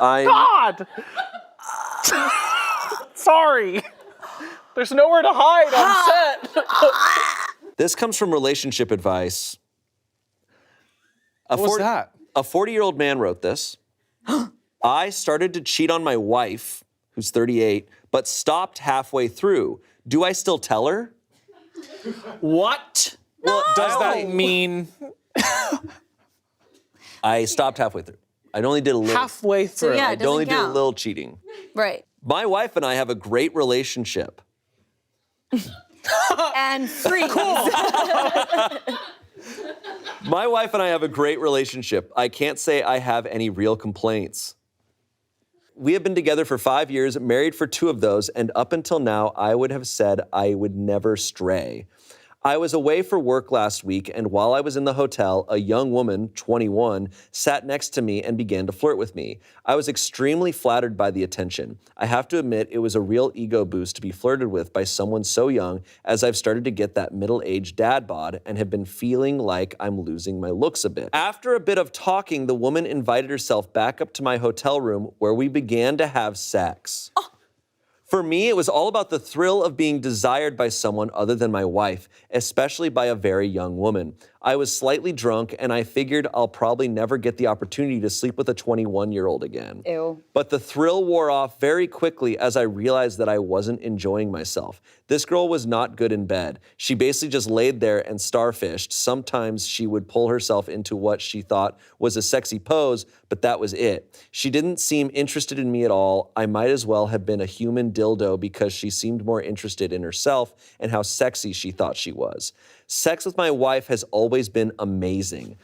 God! Sorry. There's nowhere to hide on set. This comes from relationship advice. What was that? A 40-year-old man wrote this. I started to cheat on my wife, who's 38, but stopped halfway through. Do I still tell her? What? Well, does that mean? I stopped halfway through. I only did a little. Halfway through. So, yeah, I it doesn't only did a count. little cheating. Right. My wife and I have a great relationship. And freeze. My wife and I have a great relationship. I can't say I have any real complaints. We have been together for 5 years, married for 2 of those, and up until now, I would have said I would never stray. I was away for work last week, and while I was in the hotel, a young woman, 21, sat next to me and began to flirt with me. I was extremely flattered by the attention. I have to admit, it was a real ego boost to be flirted with by someone so young, as I've started to get that middle-aged dad bod and have been feeling like I'm losing my looks a bit. After a bit of talking, the woman invited herself back up to my hotel room where we began to have sex. For me, it was all about the thrill of being desired by someone other than my wife, especially by a very young woman. I was slightly drunk, and I figured I'll probably never get the opportunity to sleep with a 21-year-old again. Ew. But the thrill wore off very quickly as I realized that I wasn't enjoying myself. This girl was not good in bed. She basically just laid there and starfished. Sometimes she would pull herself into what she thought was a sexy pose, but that was it. She didn't seem interested in me at all. I might as well have been a human dildo because she seemed more interested in herself and how sexy she thought she was. Sex with my wife has always been amazing.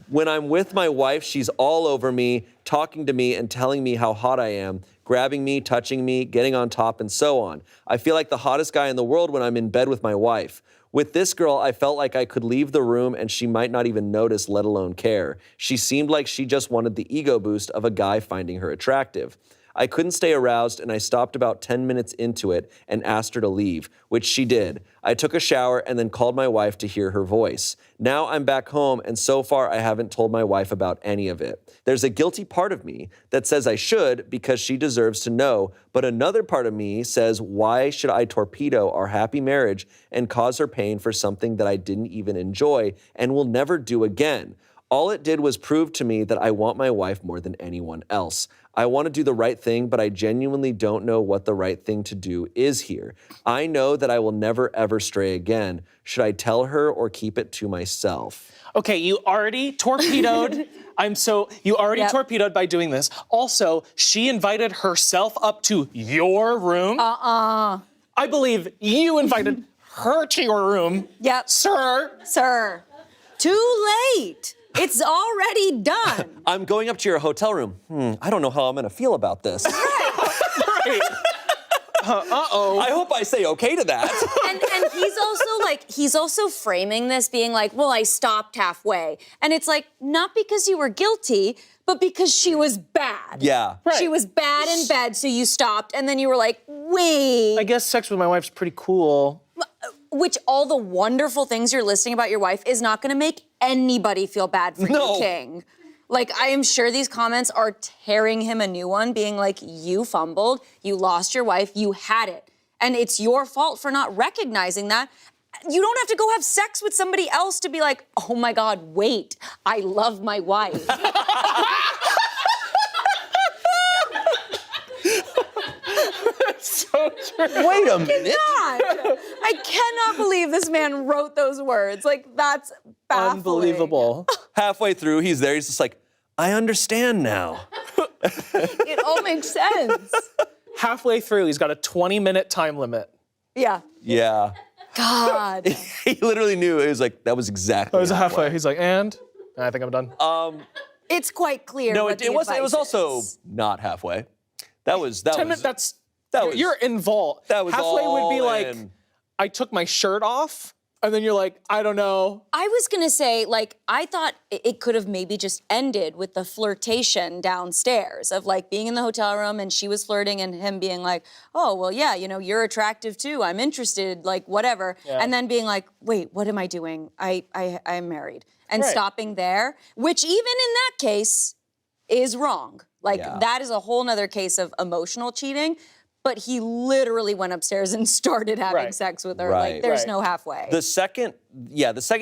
When I'm with my wife, she's all over me, talking to me and telling me how hot I am, grabbing me, touching me, getting on top, and so on. I feel like the hottest guy in the world when I'm in bed with my wife. With this girl, I felt like I could leave the room and she might not even notice, let alone care. She seemed like she just wanted the ego boost of a guy finding her attractive. I couldn't stay aroused, and I stopped about 10 minutes into it and asked her to leave, which she did. I took a shower and then called my wife to hear her voice. Now I'm back home, and so far I haven't told my wife about any of it. There's a guilty part of me that says I should because she deserves to know, but another part of me says, why should I torpedo our happy marriage and cause her pain for something that I didn't even enjoy and will never do again? All it did was prove to me that I want my wife more than anyone else. I want to do the right thing, but I genuinely don't know what the right thing to do is here. I know that I will never, ever stray again. Should I tell her or keep it to myself? Okay, you already torpedoed. You already torpedoed by doing this. Also, she invited herself up to your room. I believe you invited her to your room. Yep. Sir. Too late. It's already done. I'm going up to your hotel room. I don't know how I'm gonna feel about this. Right. I hope I say okay to that. And he's also framing this being like, well, I stopped halfway. And it's like, not because you were guilty, but because she was bad. Yeah. Right. She was bad in bed, so you stopped, and then you were like, wait. I guess sex with my wife's pretty cool. Which all the wonderful things you're listing about your wife is not gonna make anybody feel bad for you, King. Like, I am sure these comments are tearing him a new one, being like, you fumbled, you lost your wife, you had it. And it's your fault for not recognizing that. You don't have to go have sex with somebody else to be like, oh my God, wait, I love my wife. So true. Wait a minute. I cannot believe this man wrote those words. Like, that's baffling. Unbelievable. Halfway through, he's there, he's just like, I understand now. It all makes sense. Halfway through, he's got a 20-minute time limit. Yeah. Yeah. God. He literally knew. It was like, that was exactly It was halfway. He's like, and I think I'm done. It's quite clear. No, what it was also is. not halfway. You're involved. That was halfway would be all like, in. I took my shirt off, and then you're like, I don't know. I was gonna say, like, I thought it could have maybe just ended with the flirtation downstairs of like being in the hotel room and she was flirting and him being like, oh, well, yeah, you know, you're attractive too. I'm interested, like, whatever. Yeah. And then being like, wait, what am I doing? I'm married. And Right. stopping there, which even in that case is wrong. Like, Yeah. that is a whole nother case of emotional cheating. But he literally went upstairs and started having sex with her. Right. Like, there's no halfway. The second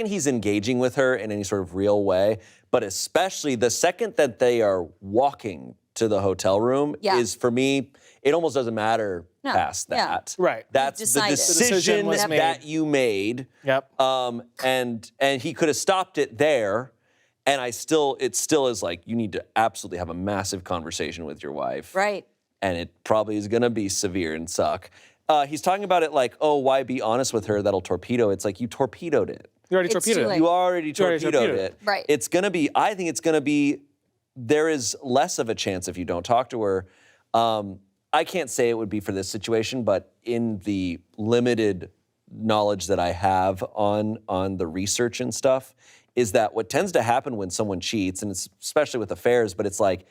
he's engaging with her in any sort of real way, but especially the second that they are walking to the hotel room is, for me, it almost doesn't matter past that. Right. That's the decided. decision was made. that you made. Yep. And he could have stopped it there. And it still is like, you need to absolutely have a massive conversation with your wife. Right. And it probably is gonna be severe and suck. He's talking about it like, oh, why be honest with her? That'll torpedo. It's like, you torpedoed it. You already It's torpedoed too it. late. You already torpedoed torpedoed it. Right. It's gonna be, I think it's gonna be, there is less of a chance if you don't talk to her. I can't say it would be for this situation, but in the limited knowledge that I have on the research and stuff, is that what tends to happen when someone cheats, and it's especially with affairs, but it's like,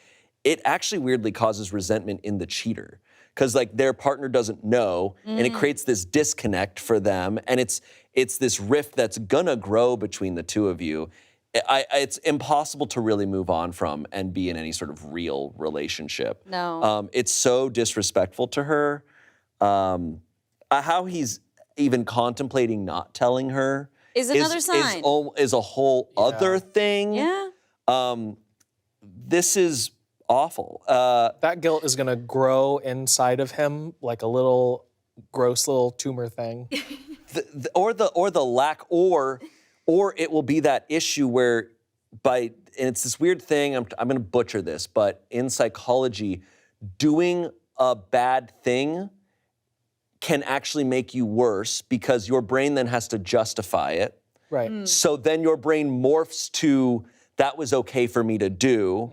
it actually weirdly causes resentment in the cheater. Because like their partner doesn't know, and it creates this disconnect for them, and it's this rift that's gonna grow between the two of you. It's impossible to really move on from and be in any sort of real relationship. No. It's so disrespectful to her. How he's even contemplating not telling her Is another sign. Is a whole other thing. Yeah. This is awful. That guilt is gonna grow inside of him like a little gross little tumor thing. or the lack, or it will be that issue where and it's this weird thing, I'm gonna butcher this, but in psychology, doing a bad thing can actually make you worse because your brain then has to justify it. Right. So then your brain morphs to, that was okay for me to do.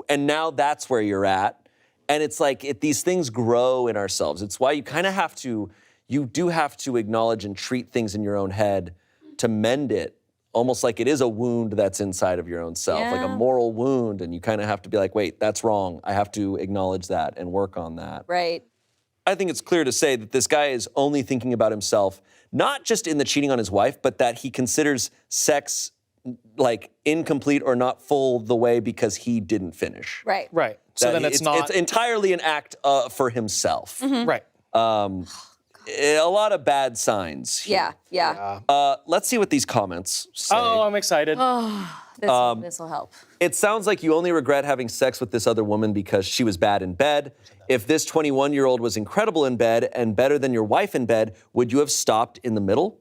And now that's where you're at. And it's like, these things grow in ourselves. It's why you kind of have to, you do have to acknowledge and treat things in your own head to mend it, almost like it is a wound that's inside of your own self, like a moral wound. And you kind of have to be like, wait, that's wrong. I have to acknowledge that and work on that. Right. I think it's clear to say that this guy is only thinking about himself, not just in the cheating on his wife, but that he considers sex like incomplete or not full the way because he didn't finish. Right. Right. So That then it's not. It's entirely an act for himself. Right. A lot of bad signs here. Yeah. Let's see what these comments say. Oh, I'm excited. This will help. It sounds like you only regret having sex with this other woman because she was bad in bed. If this 21-year-old was incredible in bed and better than your wife in bed, would you have stopped in the middle?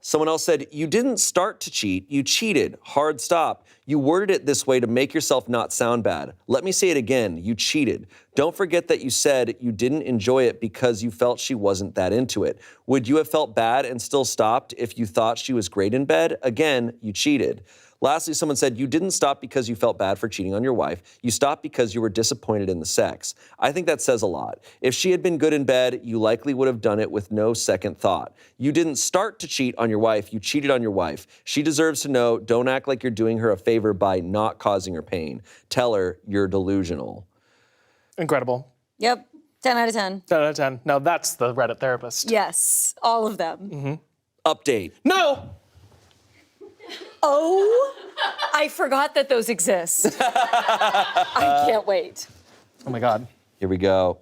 Someone else said, you didn't start to cheat, you cheated. Hard stop. You worded it this way to make yourself not sound bad. Let me say it again, you cheated. Don't forget that you said you didn't enjoy it because you felt she wasn't that into it. Would you have felt bad and still stopped if you thought she was great in bed? Again, you cheated. Lastly, someone said, you didn't stop because you felt bad for cheating on your wife. You stopped because you were disappointed in the sex. I think that says a lot. If she had been good in bed, you likely would have done it with no second thought. You didn't start to cheat on your wife. You cheated on your wife. She deserves to know. Don't act like you're doing her a favor by not causing her pain. Tell her you're delusional. Incredible. Yep. 10 out of 10. 10 out of 10. Now that's the Reddit therapist. Yes. All of them. Update. No! Oh, I forgot that those exist. I can't wait. Oh my God. Here we go.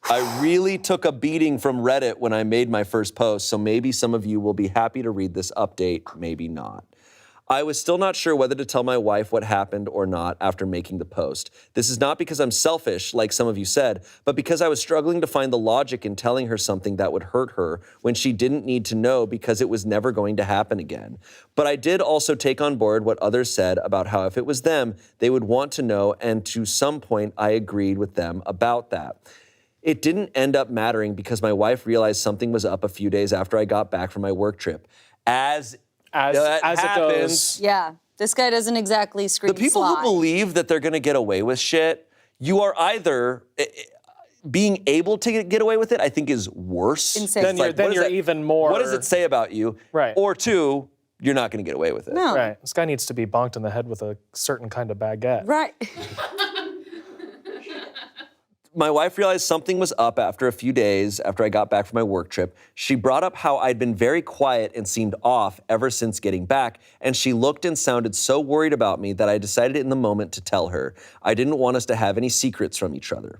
I really took a beating from Reddit when I made my first post, so maybe some of you will be happy to read this update, maybe not. I was still not sure whether to tell my wife what happened or not after making the post. This is not because I'm selfish, like some of you said, but because I was struggling to find the logic in telling her something that would hurt her when she didn't need to know because it was never going to happen again. But I did also take on board what others said about how if it was them, they would want to know, and to some point I agreed with them about that. It didn't end up mattering because my wife realized something was up a few days after I got back from my work trip. As it goes. Yeah. This guy doesn't exactly scream The people sly. who believe that they're gonna get away with shit, you are either being able to get away with it, I think is worse. Insane. Then It's you're what is that- even more. What does it say about you? Right. Or two, you're not gonna get away with it. No. Right. This guy needs to be bonked in the head with a certain kind of baguette. Right. My wife realized something was up after a few days after I got back from my work trip. She brought up how I'd been very quiet and seemed off ever since getting back, and she looked and sounded so worried about me that I decided in the moment to tell her. I didn't want us to have any secrets from each other.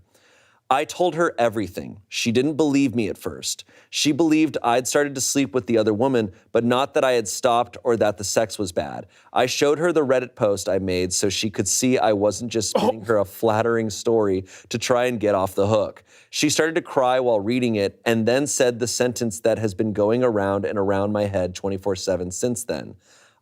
I told her everything. She didn't believe me at first. She believed I'd started to sleep with the other woman, but not that I had stopped or that the sex was bad. I showed her the Reddit post I made so she could see I wasn't just spinning her a flattering story to try and get off the hook. She started to cry while reading it and then said the sentence that has been going around and around my head 24/7 since then.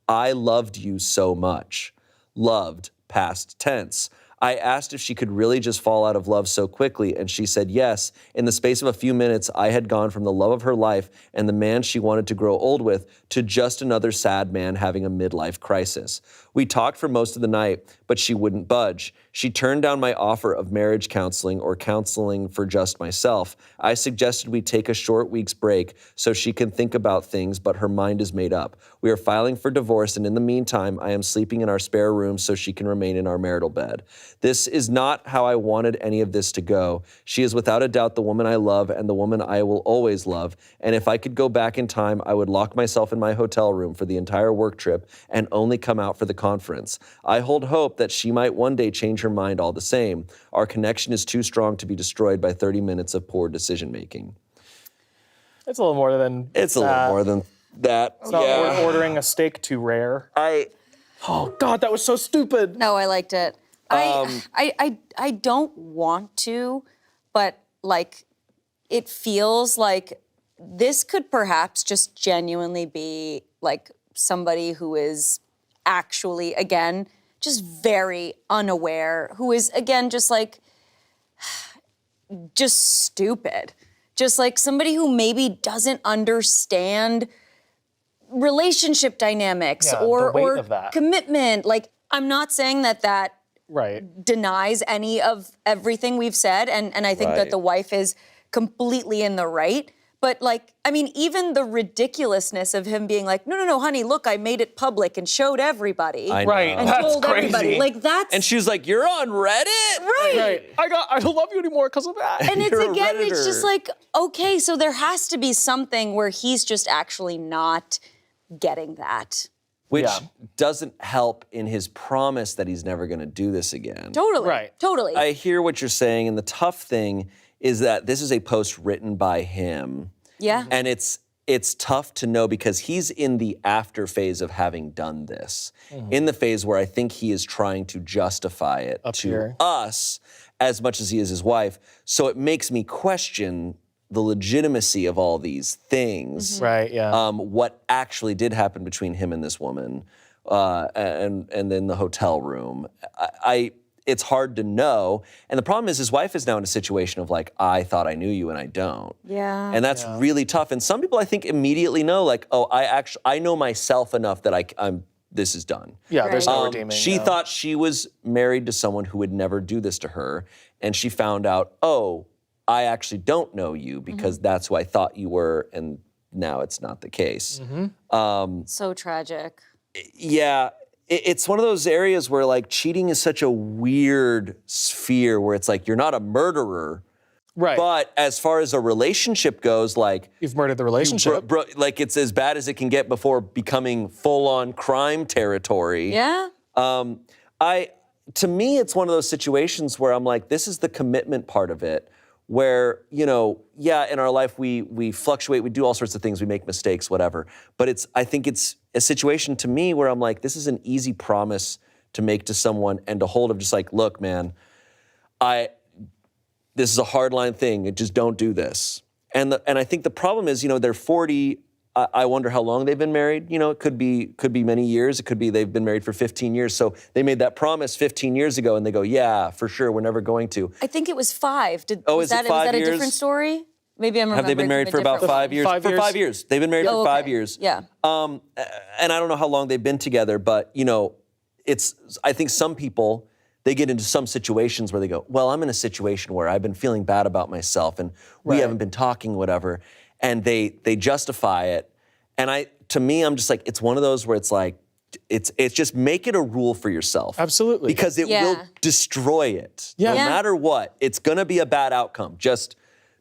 I loved you so much. Loved, past tense. I asked if she could really just fall out of love so quickly, and she said yes. In the space of a few minutes, I had gone from the love of her life and the man she wanted to grow old with to just another sad man having a midlife crisis. We talked for most of the night, but she wouldn't budge. She turned down my offer of marriage counseling or counseling for just myself. I suggested we take a short week's break so she can think about things, but her mind is made up. We are filing for divorce, and in the meantime, I am sleeping in our spare room so she can remain in our marital bed. This is not how I wanted any of this to go. She is without a doubt the woman I love and the woman I will always love, and if I could go back in time, I would lock myself in my hotel room for the entire work trip and only come out for the conference. I hold hope that she might one day change her mind all the same. Our connection is too strong to be destroyed by 30 minutes of poor decision making. It's a little more than It's a little more than that. It's not ordering a steak too rare. Oh God, that was so stupid. No, I liked it. I don't want to, but like, it feels like this could perhaps just genuinely be like somebody who is actually, again, just very unaware, who is, again, just like, just stupid. Just like somebody who maybe doesn't understand relationship dynamics or commitment. Like, I'm not saying that denies any of everything we've said, and I think that the wife is completely in the right. But like, I mean, even the ridiculousness of him being like, no, honey, look, I made it public and showed everybody. And that's told crazy. everybody. Like, that's... And she was like, you're on Reddit? Right. I don't love you anymore because of that. And it's, again, it's just like, okay, so there has to be something where he's just actually not getting that. Which doesn't help in his promise that he's never going to do this again. Totally. Totally. I hear what you're saying, and the tough thing is that this is a post written by him. Yeah. And it's tough to know because he's in the after phase of having done this. In the phase where I think he is trying to justify it to us as much as he is his wife. So it makes me question the legitimacy of all these things. What actually did happen between him and this woman, and then the hotel room. It's hard to know. And the problem is his wife is now in a situation of like, I thought I knew you and I don't. Yeah. And that's really tough. And some people I think immediately know like, oh, I know myself enough that I'm this is done. Yeah, there's no redeeming. She thought she was married to someone who would never do this to her. And she found out, oh, I actually don't know you because that's who I thought you were. And now it's not the case. So tragic. Yeah. It's one of those areas where like cheating is such a weird sphere where it's like you're not a murderer, but as far as a relationship goes, like you've murdered the relationship. Like it's as bad as it can get before becoming full-on crime territory. Yeah. To me, it's one of those situations where I'm like, this is the commitment part of it. Where, you know, in our life we fluctuate, we do all sorts of things, we make mistakes, whatever. But I think it's a situation to me where I'm like, this is an easy promise to make to someone and to hold of just like, look, man, this is a hardline thing, just don't do this. And I think the problem is, you know, they're 40. I wonder how long they've been married. You know, it could be many years. It could be they've been married for 15 years. So they made that promise 15 years ago, and they go, yeah, for sure, we're never going to. I think it was 5. Is that 5 years? A different story? Maybe I'm remembering. Have they been married for about 5 years? For 5 years. They've been married for 5 years. Yeah. And I don't know how long they've been together, but, you know, I think some people, they get into some situations where they go, well, I'm in a situation where I've been feeling bad about myself, and we haven't been talking, whatever. And they justify it. And to me, I'm just like, it's one of those where it's like, it's just make it a rule for yourself. Absolutely. Because it will destroy it. Yeah. No matter what, it's gonna be a bad outcome. Just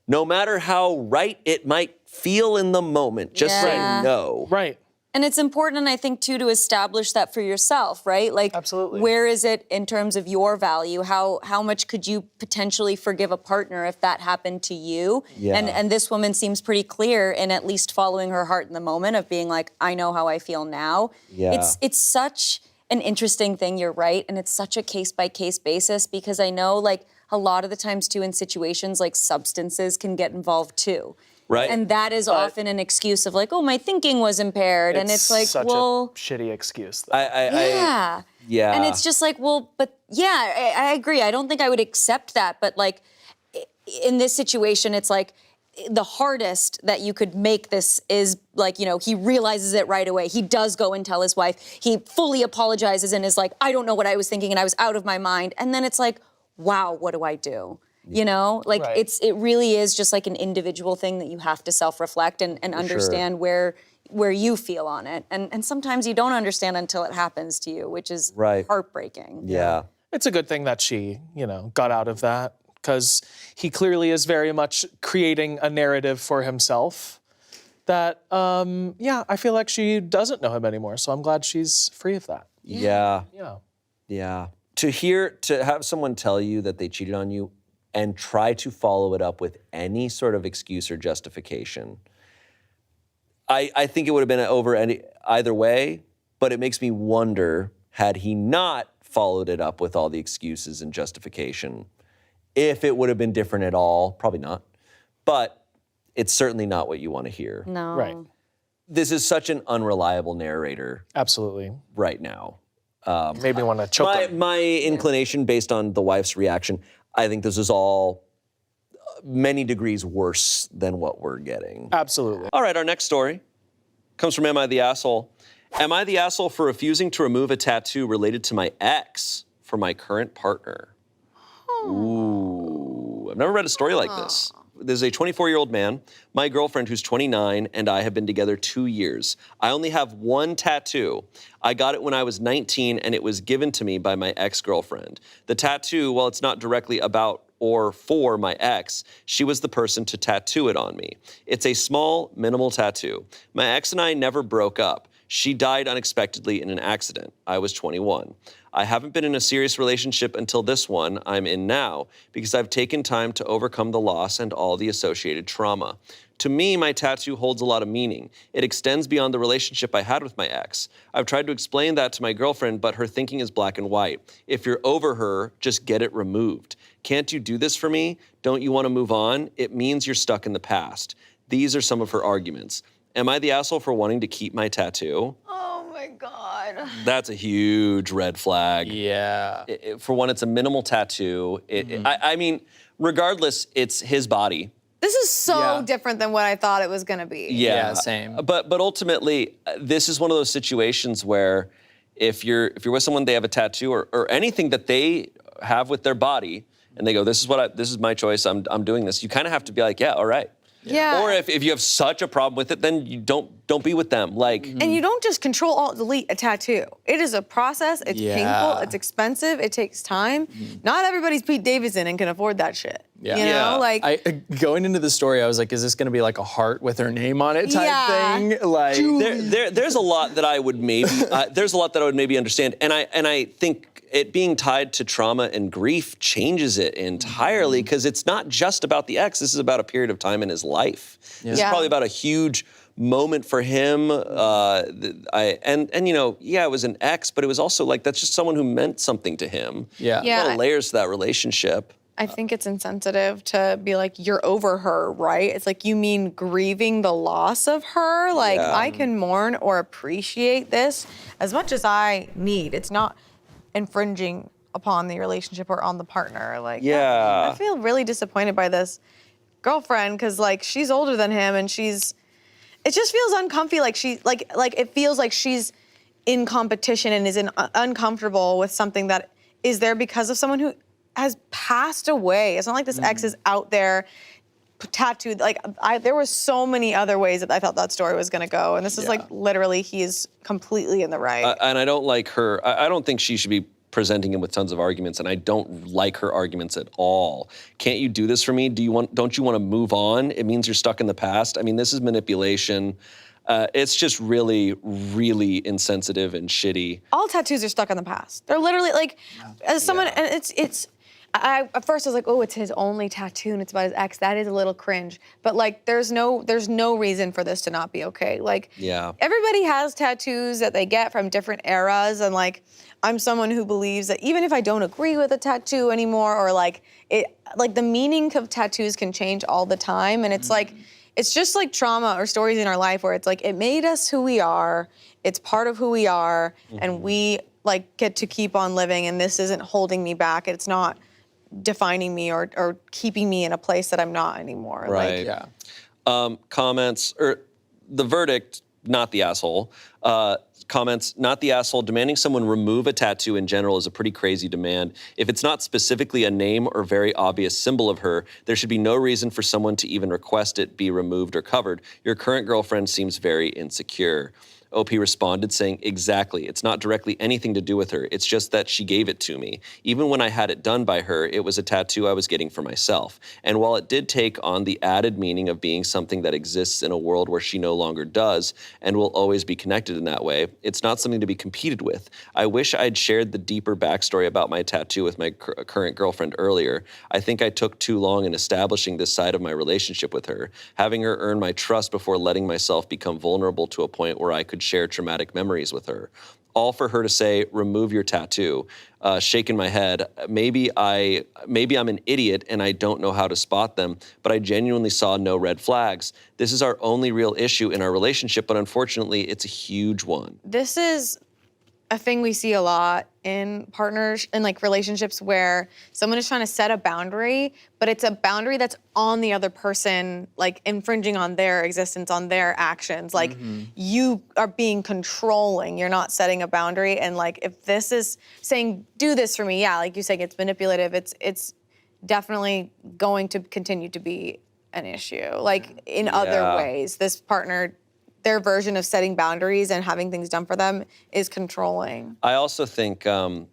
no matter how right it might feel in the moment, just say no. Right. And it's important, I think, too, to establish that for yourself, right? Like, Absolutely. Where is it in terms of your value? How much could you potentially forgive a partner if that happened to you? Yeah. And this woman seems pretty clear in at least following her heart in the moment of being like, I know how I feel now. Yeah. It's such an interesting thing, you're right, and it's such a case-by-case basis because I know, like, a lot of the times, too, in situations, like, substances can get involved, too. Right. And that is often an excuse of like, oh, my thinking was impaired. And it's like, such well, a shitty excuse. Though. Yeah. And it's just like, well, but yeah, I agree. I don't think I would accept that. But like in this situation, it's like the hardest that you could make this is like, he realizes it right away. He does go and tell his wife. He fully apologizes and is like, I don't know what I was thinking and I was out of my mind. And then it's like, wow, what do I do? It really is just like an individual thing that you have to self-reflect and understand where you feel on it. And sometimes you don't understand until it happens to you, which is heartbreaking. Yeah. It's a good thing that she, got out of that because he clearly is very much creating a narrative for himself that, I feel like she doesn't know him anymore. So I'm glad she's free of that. Yeah. Yeah. Yeah. To have someone tell you that they cheated on you and try to follow it up with any sort of excuse or justification. I think it would have been over either way, but it makes me wonder, had he not followed it up with all the excuses and justification, if it would have been different at all. Probably not. But it's certainly not what you want to hear. No. Right. This is such an unreliable narrator Absolutely. right now. Made me want to choke him. My inclination, based on the wife's reaction, I think this is all many degrees worse than what we're getting. Absolutely. All right, our next story comes from Am I the Asshole? Am I the asshole for refusing to remove a tattoo related to my ex for my current partner? Ooh, I've never read a story like this. There's a 24-year-old man, my girlfriend who's 29, and I have been together 2 years. I only have one tattoo. I got it when I was 19, and it was given to me by my ex-girlfriend. The tattoo, while it's not directly about or for my ex, she was the person to tattoo it on me. It's a small, minimal tattoo. My ex and I never broke up. She died unexpectedly in an accident. I was 21. I haven't been in a serious relationship until this one I'm in now because I've taken time to overcome the loss and all the associated trauma. To me, my tattoo holds a lot of meaning. It extends beyond the relationship I had with my ex. I've tried to explain that to my girlfriend, but her thinking is black and white. If you're over her, just get it removed. Can't you do this for me? Don't you want to move on? It means you're stuck in the past. These are some of her arguments. Am I the asshole for wanting to keep my tattoo? Oh my God. That's a huge red flag. Yeah. For one, it's a minimal tattoo. I mean, regardless, it's his body. This is so different than what I thought it was gonna be. Yeah, same. But ultimately, this is one of those situations where if you're with someone, they have a tattoo or anything that they have with their body, and they go, this is my choice. I'm doing this. You kind of have to be like, yeah, all right. Yeah. Or if you have such a problem with it, then you don't be with them. Like, And you don't just control alt delete a tattoo. It is a process. It's painful. It's expensive. It takes time. Not everybody's Pete Davidson and can afford that shit. Yeah. You know, like going into the story, I was like, is this gonna be like a heart with her name on it type thing? Like, there's a lot that I would maybe understand, and I think it being tied to trauma and grief changes it entirely because it's not just about the ex. This is about a period of time in his life. This is probably about a huge moment for him. It was an ex, but it was also like that's just someone who meant something to him. Yeah. A lot of layers to that relationship. I think it's insensitive to be like, you're over her, right? It's like, you mean grieving the loss of her? Like, I can mourn or appreciate this as much as I need. It's not infringing upon the relationship or on the partner. Like, I feel really disappointed by this girlfriend because, like, she's older than him and it just feels uncomfy. Like, it feels like she's in competition and is uncomfortable with something that is there because of someone who has passed away. It's not like this ex is out there tattooed. Like there were so many other ways that I thought that story was gonna go, and this is like literally he's completely in the right. And I don't like her. I don't think she should be presenting him with tons of arguments, and I don't like her arguments at all. Can't you do this for me? Don't you want to move on? It means you're stuck in the past. I mean, this is manipulation. It's just really, really insensitive and shitty. All tattoos are stuck in the past. They're literally like, as someone, and it's. At first I was like, oh, it's his only tattoo and it's about his ex. That is a little cringe. But like, there's no reason for this to not be okay. Like, everybody has tattoos that they get from different eras, and like, I'm someone who believes that even if I don't agree with a tattoo anymore, or like the meaning of tattoos can change all the time, and it's like, it's just like trauma or stories in our life where it's like, it made us who we are, it's part of who we are, and we like get to keep on living, and this isn't holding me back. It's not defining me or keeping me in a place that I'm not anymore. Right. Comments, or the verdict, not the asshole. Comments, not the asshole. Demanding someone remove a tattoo in general is a pretty crazy demand. If it's not specifically a name or very obvious symbol of her, there should be no reason for someone to even request it be removed or covered. Your current girlfriend seems very insecure. OP responded saying, exactly, it's not directly anything to do with her. It's just that she gave it to me. Even when I had it done by her, it was a tattoo I was getting for myself. And while it did take on the added meaning of being something that exists in a world where she no longer does and will always be connected in that way, it's not something to be competed with. I wish I'd shared the deeper backstory about my tattoo with my current girlfriend earlier. I think I took too long in establishing this side of my relationship with her, having her earn my trust before letting myself become vulnerable to a point where I could share traumatic memories with her. All for her to say, remove your tattoo. Shaking my head. Maybe I'm an idiot and I don't know how to spot them, but I genuinely saw no red flags. This is our only real issue in our relationship, but unfortunately, it's a huge one. This is a thing we see a lot in partners and like relationships where someone is trying to set a boundary, but it's a boundary that's on the other person, like infringing on their existence, on their actions. Like you are being controlling, you're not setting a boundary. And like, if this is saying, do this for me, yeah, like you saying it's manipulative, it's definitely going to continue to be an issue. Like in other ways, this partner, their version of setting boundaries and having things done for them is controlling. I also think, I'm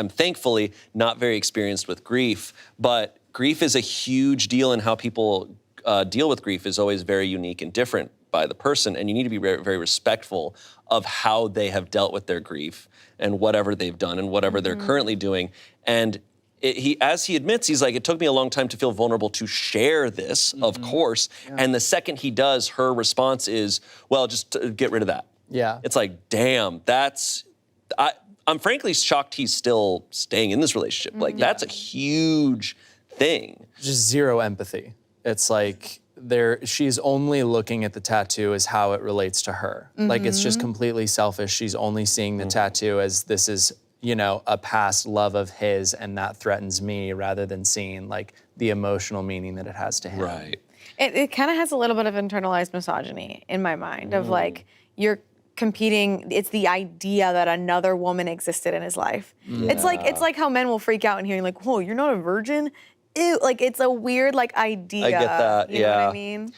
thankfully not very experienced with grief, but grief is a huge deal, and how people deal with grief is always very unique and different by the person, and you need to be very, very respectful of how they have dealt with their grief and whatever they've done and whatever they're currently doing. And as he admits, he's like, it took me a long time to feel vulnerable to share this, of course. Yeah. And the second he does, her response is, well, just get rid of that. Yeah. It's like, damn, I'm frankly shocked he's still staying in this relationship. Like, that's a huge thing. Just zero empathy. It's like, she's only looking at the tattoo as how it relates to her. Like, it's just completely selfish. She's only seeing the tattoo as this is, a past love of his, and that threatens me, rather than seeing like the emotional meaning that it has to him. Right. It kind of has a little bit of internalized misogyny in my mind of like, you're competing, it's the idea that another woman existed in his life. Yeah. It's like how men will freak out and hearing like, whoa, you're not a virgin? Ew, like it's a weird like idea. I get that, you know what I mean?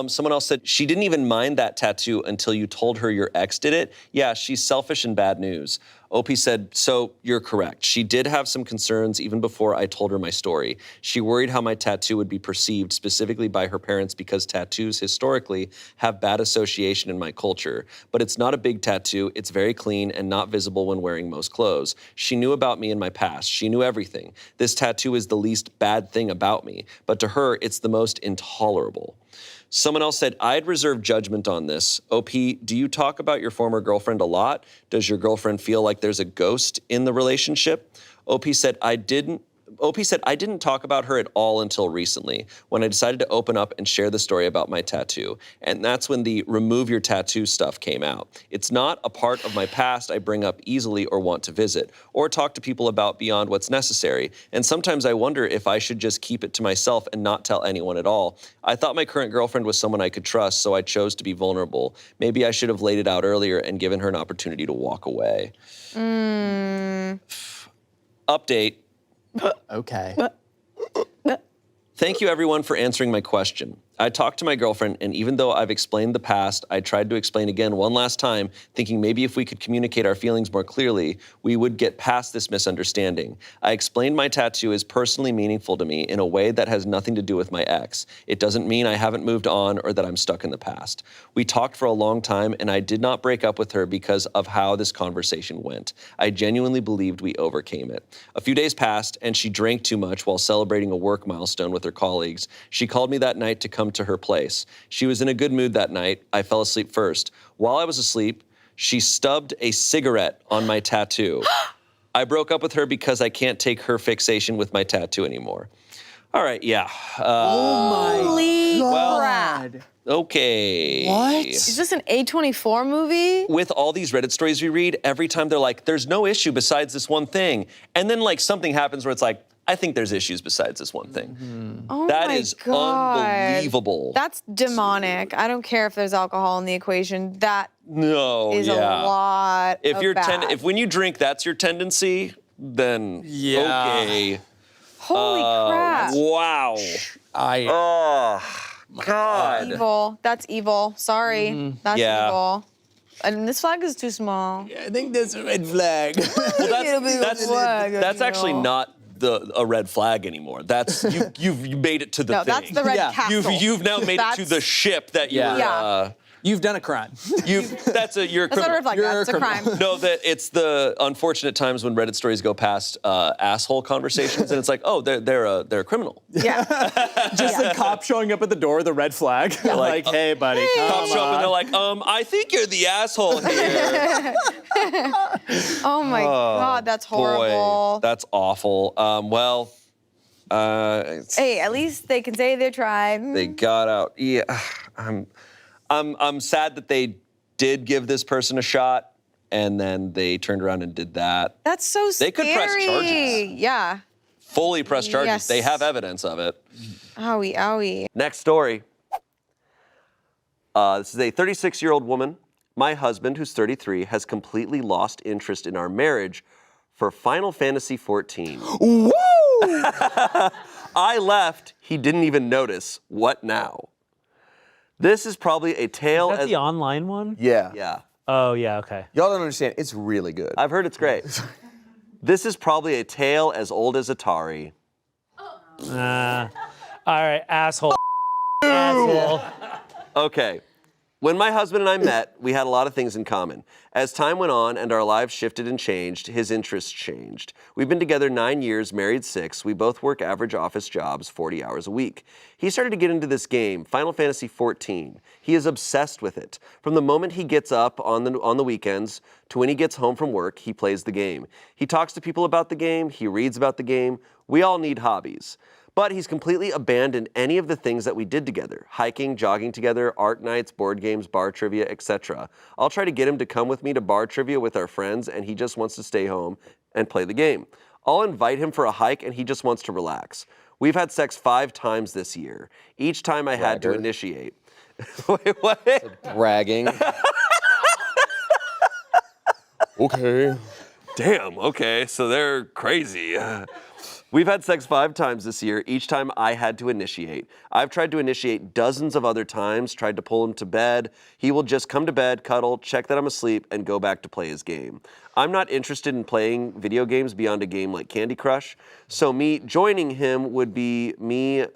Someone else said, she didn't even mind that tattoo until you told her your ex did it. Yeah, she's selfish and bad news. OP said, so you're correct. She did have some concerns even before I told her my story. She worried how my tattoo would be perceived specifically by her parents because tattoos historically have bad association in my culture. But it's not a big tattoo. It's very clean and not visible when wearing most clothes. She knew about me in my past. She knew everything. This tattoo is the least bad thing about me, but to her, it's the most intolerable. Someone else said, I'd reserve judgment on this. OP, do you talk about your former girlfriend a lot? Does your girlfriend feel like there's a ghost in the relationship? OP said, I didn't talk about her at all until recently, when I decided to open up and share the story about my tattoo. And that's when the remove your tattoo stuff came out. It's not a part of my past I bring up easily or want to visit, or talk to people about beyond what's necessary. And sometimes I wonder if I should just keep it to myself and not tell anyone at all. I thought my current girlfriend was someone I could trust, so I chose to be vulnerable. Maybe I should have laid it out earlier and given her an opportunity to walk away. Update. Okay. Thank you, everyone, for answering my question. I talked to my girlfriend, and even though I've explained the past, I tried to explain again one last time, thinking maybe if we could communicate our feelings more clearly, we would get past this misunderstanding. I explained my tattoo is personally meaningful to me in a way that has nothing to do with my ex. It doesn't mean I haven't moved on or that I'm stuck in the past. We talked for a long time, and I did not break up with her because of how this conversation went. I genuinely believed we overcame it. A few days passed, and she drank too much while celebrating a work milestone with her colleagues. She called me that night to come to her place. She was in a good mood that night. I fell asleep first. While I was asleep, she stubbed a cigarette on my tattoo. I broke up with her because I can't take her fixation with my tattoo anymore. All right, yeah. Holy crap. Okay. What? Is this an A24 movie? With all these Reddit stories we read, every time they're like, there's no issue besides this one thing. And then like something happens where it's like, I think there's issues besides this one thing. Mm-hmm. Oh That my is God. unbelievable. That's demonic. I don't care if there's alcohol in the equation. That No, is yeah. a lot If of you're bad. if when you drink, that's your tendency, then Yeah. okay. Holy crap. Wow. I Oh, God. Evil. That's evil. Sorry. That's Yeah. evil. And this flag is too small. think that's a red flag. Well, that's actually not a red flag anymore. That's you've made it to the No, thing. that's the red Yeah. castle. You've now made it to That's- the ship that you Yeah. were. Yeah. You've done a crime. You're a That's not a criminal. red flag. You're That's a a crime. No, that it's the unfortunate times when Reddit stories go past asshole conversations, and it's like, oh, they're a criminal. Yeah. Just the cop showing up at the door, the red flag. Like, hey, buddy, come Cops show up and they're like, I think you're the asshole here. Oh my God, that's horrible. Boy, that's awful. Hey, at least they can say they tried. They got out. Yeah, I'm sad that they did give this person a shot, and then they turned around and did that. That's so They scary. could press charges. Yeah. Fully press charges. Yes. They have evidence of it. Owie, owie. Next story. This is a 36-year-old woman. My husband, who's 33, has completely lost interest in our marriage for Final Fantasy XIV. Woo! I left. He didn't even notice. What now? This is probably a tale Is that as... the online one? Yeah. Yeah. Oh, yeah, okay. Y'all don't understand. It's really good. I've heard it's great. This is probably a tale as old as Atari. All right, asshole. Asshole. Okay. When my husband and I met, we had a lot of things in common. As time went on and our lives shifted and changed, his interests changed. We've been together 9 years, married 6. We both work average office jobs, 40 hours a week. He started to get into this game, Final Fantasy XIV. He is obsessed with it. From the moment he gets up on the weekends to when he gets home from work, he plays the game. He talks to people about the game. He reads about the game. We all need hobbies. But he's completely abandoned any of the things that we did together. Hiking, jogging together, art nights, board games, bar trivia, etc. I'll try to get him to come with me to bar trivia with our friends, and he just wants to stay home and play the game. I'll invite him for a hike, and he just wants to relax. We've had sex 5 times this year. Each time I had to Bragger. initiate. Wait, what? Bragging. Okay. Damn, okay, so they're crazy. We've had sex 5 times this year, each time I had to initiate. I've tried to initiate dozens of other times, tried to pull him to bed. He will just come to bed, cuddle, check that I'm asleep, and go back to play his game. I'm not interested in playing video games beyond a game like Candy Crush, so me joining him would be me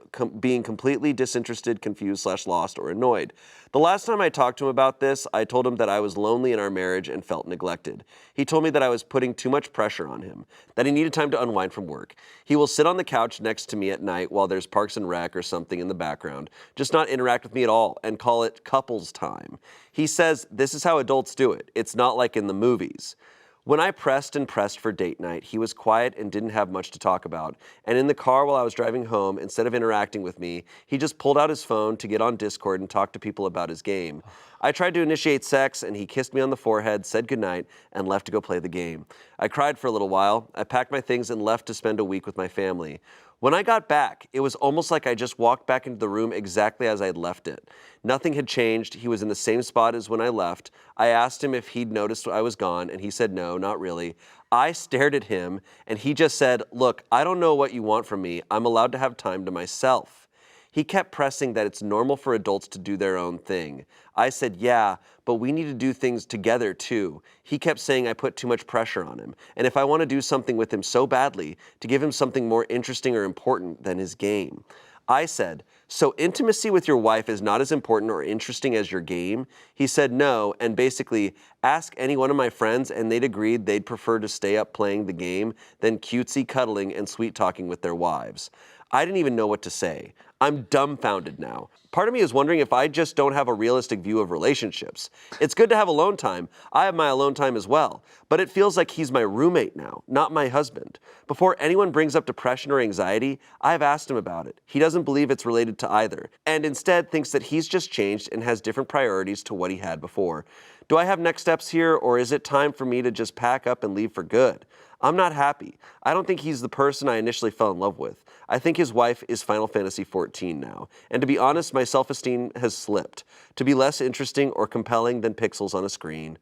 being completely disinterested, confused, /lost, or annoyed. The last time I talked to him about this, I told him that I was lonely in our marriage and felt neglected. He told me that I was putting too much pressure on him, that he needed time to unwind from work. He will sit on the couch next to me at night while there's Parks and Rec or something in the background, just not interact with me at all, and call it couples time. He says this is how adults do it. It's not like in the movies. When I pressed and pressed for date night, he was quiet and didn't have much to talk about. And in the car while I was driving home, instead of interacting with me, he just pulled out his phone to get on Discord and talk to people about his game. I tried to initiate sex, and he kissed me on the forehead, said goodnight, and left to go play the game. I cried for a little while. I packed my things and left to spend a week with my family. When I got back, it was almost like I just walked back into the room exactly as I had left it. Nothing had changed. He was in the same spot as when I left. I asked him if he'd noticed I was gone, and he said no, not really. I stared at him, and he just said, "Look, I don't know what you want from me. I'm allowed to have time to myself." He kept pressing that it's normal for adults to do their own thing. I said, "Yeah, but we need to do things together too." He kept saying I put too much pressure on him, and if I want to do something with him so badly, to give him something more interesting or important than his game. I said, "So intimacy with your wife is not as important or interesting as your game?" He said no, and basically, ask any one of my friends and they'd agreed they'd prefer to stay up playing the game than cutesy cuddling and sweet talking with their wives. I didn't even know what to say. I'm dumbfounded now. Part of me is wondering if I just don't have a realistic view of relationships. It's good to have alone time. I have my alone time as well. But it feels like he's my roommate now, not my husband. Before anyone brings up depression or anxiety, I've asked him about it. He doesn't believe it's related to either, and instead thinks that he's just changed and has different priorities to what he had before. Do I have next steps here, or is it time for me to just pack up and leave for good? I'm not happy. I don't think he's the person I initially fell in love with. I think his wife is Final Fantasy XIV now. And to be honest, my self-esteem has slipped to be less interesting or compelling than pixels on a screen.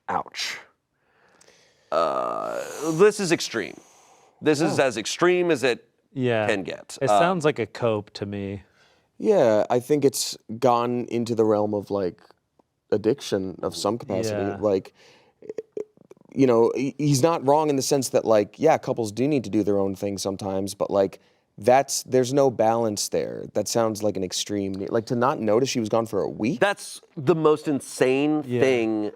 Ouch. This is extreme. This is as extreme as it can get. It sounds like a cope to me. Yeah, I think it's gone into the realm of like addiction of some capacity. Yeah. Like, you know, he's not wrong in the sense that like, yeah, couples do need to do their own thing sometimes, but like there's no balance there. That sounds like an extreme, like to not notice she was gone for a week. That's the most insane thing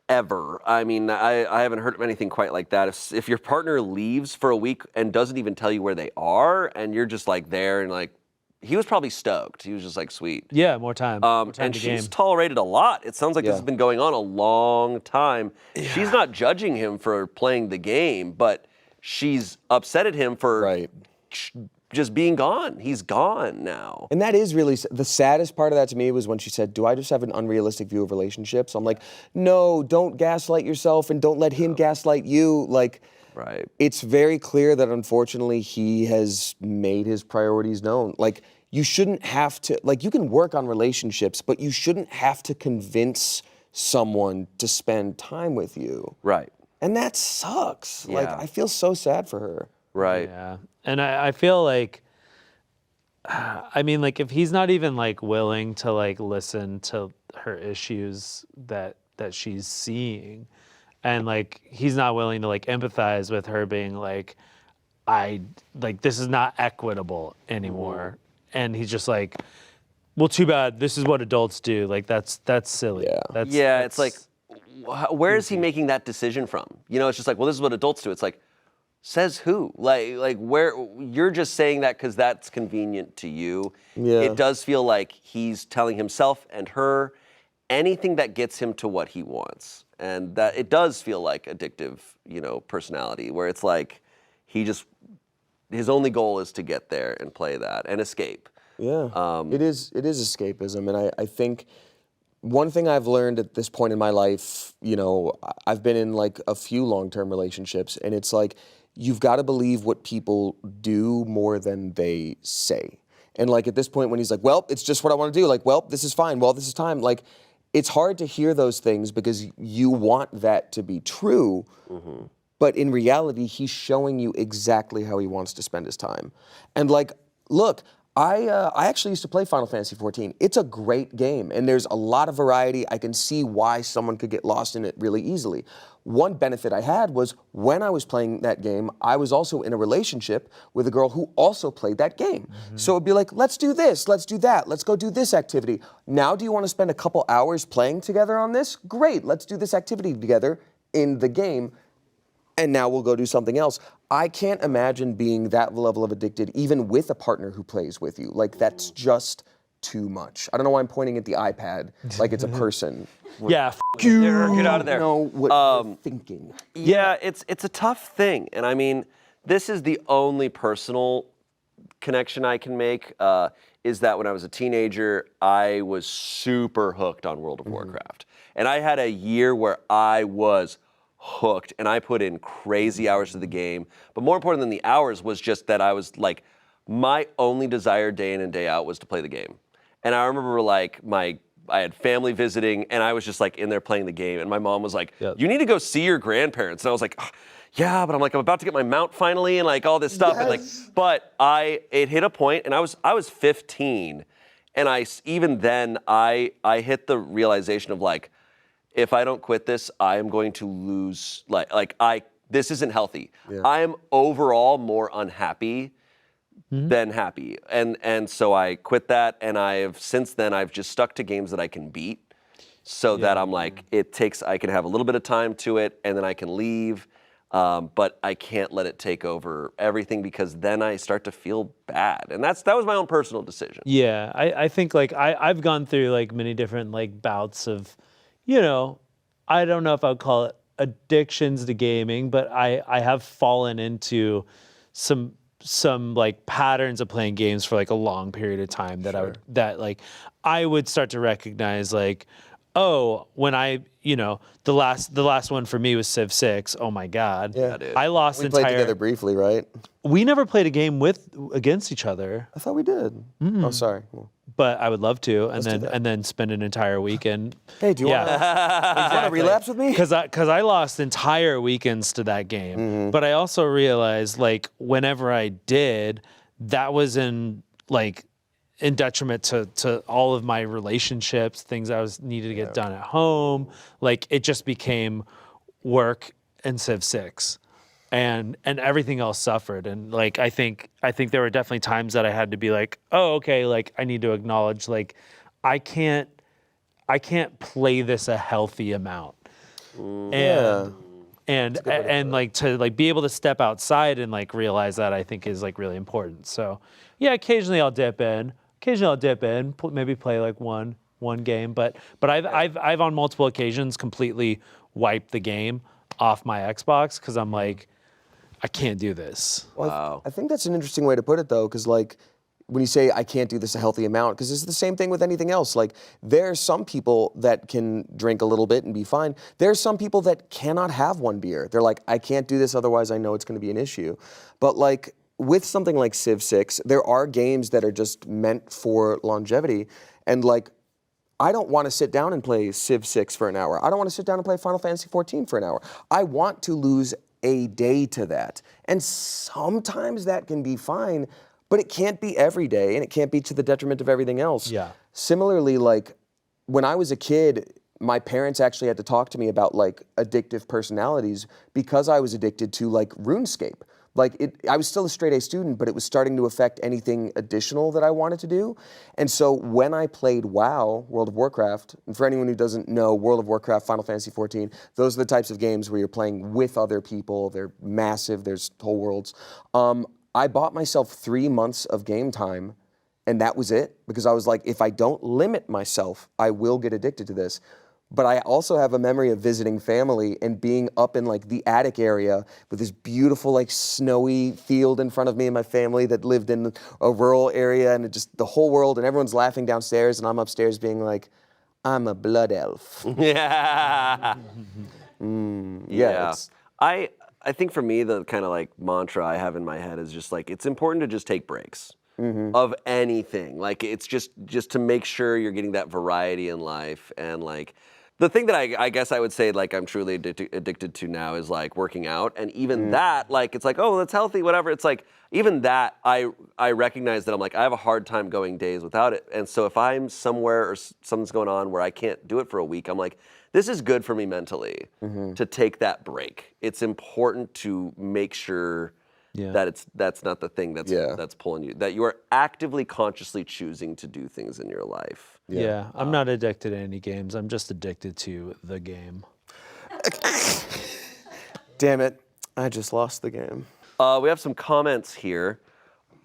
ever. I mean, I haven't heard of anything quite like that. If your partner leaves for a week and doesn't even tell you where they are, and you're just like there and like, he was probably stoked. He was just like, sweet. Yeah, more time. More time And to she's game. tolerated a lot. It sounds like this has been going on a long time. Yeah. She's not judging him for playing the game, but she's upset at him for just being gone. He's gone now. And that is really, the saddest part of that to me was when she said, do I just have an unrealistic view of relationships? I'm like, no, don't gaslight yourself and don't let him gaslight you. Like, it's very clear that unfortunately he has made his priorities known. Like, you shouldn't have to, like, you can work on relationships, but you shouldn't have to convince someone to spend time with you. Right. And that sucks. Yeah. Like, I feel so sad for her. Right. Yeah. And I feel like, I mean, like, if he's not even, like, willing to, like, listen to her issues that she's seeing, and, like, he's not willing to, like, empathize with her being like, this is not equitable anymore. And he's just like, well, too bad. This is what adults do. Like, that's silly. Yeah. It's like, where is he making that decision from? You know, it's just like, well, this is what adults do. It's like, says who? Like where, you're just saying that because that's convenient to you. Yeah. It does feel like he's telling himself and her anything that gets him to what he wants. And that it does feel like addictive, you know, personality, where it's like his only goal is to get there and play that and escape. Yeah, it is escapism. And I think one thing I've learned at this point in my life, you know, I've been in like a few long-term relationships, and it's like, you've got to believe what people do more than they say. And like at this point when he's like, well, it's just what I want to do. Like, well, this is fine. Well, this is time. Like, it's hard to hear those things because you want that to be true. Mm-hmm. But in reality, he's showing you exactly how he wants to spend his time. And like, look, I actually used to play Final Fantasy XIV. It's a great game, and there's a lot of variety. I can see why someone could get lost in it really easily. One benefit I had was when I was playing that game, I was also in a relationship with a girl who also played that game. Mm-hmm. So it'd be like, let's do this, let's do that, let's go do this activity. Now do you want to spend a couple hours playing together on this? Great, let's do this activity together in the game. And now we'll go do something else. I can't imagine being that level of addicted, even with a partner who plays with you. Like, that's just too much. I don't know why I'm pointing at the iPad like it's a person. Yeah, you. Get out of there. Know what you're thinking. Yeah, it's a tough thing. And I mean, this is the only personal connection I can make, is that when I was a teenager, I was super hooked on World of Warcraft. And I had a year where I was hooked, and I put in crazy hours to the game. But more important than the hours was just that I was like, my only desire day in and day out was to play the game. And I remember like I had family visiting, and I was just like in there playing the game, and my mom was like, you need to go see your grandparents. And I was like, yeah, but I'm like, I'm about to get my mount finally and like all this stuff. And like, but it hit a point and I was 15 and even then I hit the realization of like, if I don't quit this, I am going to lose, this isn't healthy. Yeah. I am overall more unhappy than happy. And so I quit that and since then I've just stuck to games that I can beat so that I'm like, I can have a little bit of time to it and then I can leave. But I can't let it take over everything because then I start to feel bad. And that was my own personal decision. Yeah, I think like I've gone through like many different like bouts of, you know, I don't know if I would call it addictions to gaming, but I have fallen into some like patterns of playing games for like a long period of time that I would start to recognize like, oh, when the last one for me was Civ 6. Oh my God. Yeah. I lost we played together briefly, right? We never played a game against each other. I thought we did. Oh, sorry. But I would love to, and then spend an entire weekend. Hey, do you want to relapse with me? Because I lost entire weekends to that game. But I also realized like whenever I did, that was in detriment to all of my relationships, things I needed to get done at home. Like it just became work and Civ 6. And everything else suffered. And like I think there were definitely times that I had to be like, oh, okay, like I need to acknowledge like I can't play this a healthy amount. And like to like be able to step outside and like realize that I think is like really important. So yeah, occasionally I'll dip in, maybe play like one game, but I've on multiple occasions completely wiped the game off my Xbox because I'm like, I can't do this. Wow. I think that's an interesting way to put it though, because like when you say I can't do this a healthy amount, because it's the same thing with anything else. Like there are some people that can drink a little bit and be fine. There are some people that cannot have one beer. They're like, I can't do this, otherwise I know it's going to be an issue. But like with something like Civ 6, there are games that are just meant for longevity. And like, I don't want to sit down and play Civ 6 for an hour. I don't want to sit down and play Final Fantasy 14 for an hour. I want to lose a day to that. And sometimes that can be fine, but it can't be every day and it can't be to the detriment of everything else. Yeah. Similarly, like when I was a kid, my parents actually had to talk to me about like addictive personalities because I was addicted to like RuneScape. Like I was still a straight A student, but it was starting to affect anything additional that I wanted to do. And so when I played WoW, World of Warcraft, and for anyone who doesn't know, World of Warcraft, Final Fantasy 14, those are the types of games where you're playing with other people. They're massive, there's whole worlds. I bought myself 3 months of game time, and that was it, because I was like, if I don't limit myself, I will get addicted to this. But I also have a memory of visiting family and being up in like the attic area with this beautiful like snowy field in front of me and my family that lived in a rural area, and it just the whole world, and everyone's laughing downstairs and I'm upstairs being like, I'm a blood elf. Yeah. Yeah. I think for me, the kind of like mantra I have in my head is just like, it's important to just take breaks of anything. Like it's just to make sure you're getting that variety in life. And like, the thing that I guess I would say like I'm truly addicted to now is like working out. And even that, like, it's like, oh, that's healthy, whatever. It's like, even that, I recognize that I'm like, I have a hard time going days without it. And so if I'm somewhere or something's going on where I can't do it for a week, I'm like, this is good for me mentally to take that break. It's important to make sure that that's not the thing that's pulling you, that you are actively, consciously choosing to do things in your life. Yeah, I'm not addicted to any games. I'm just addicted to the game. Damn it, I just lost the game. We have some comments here.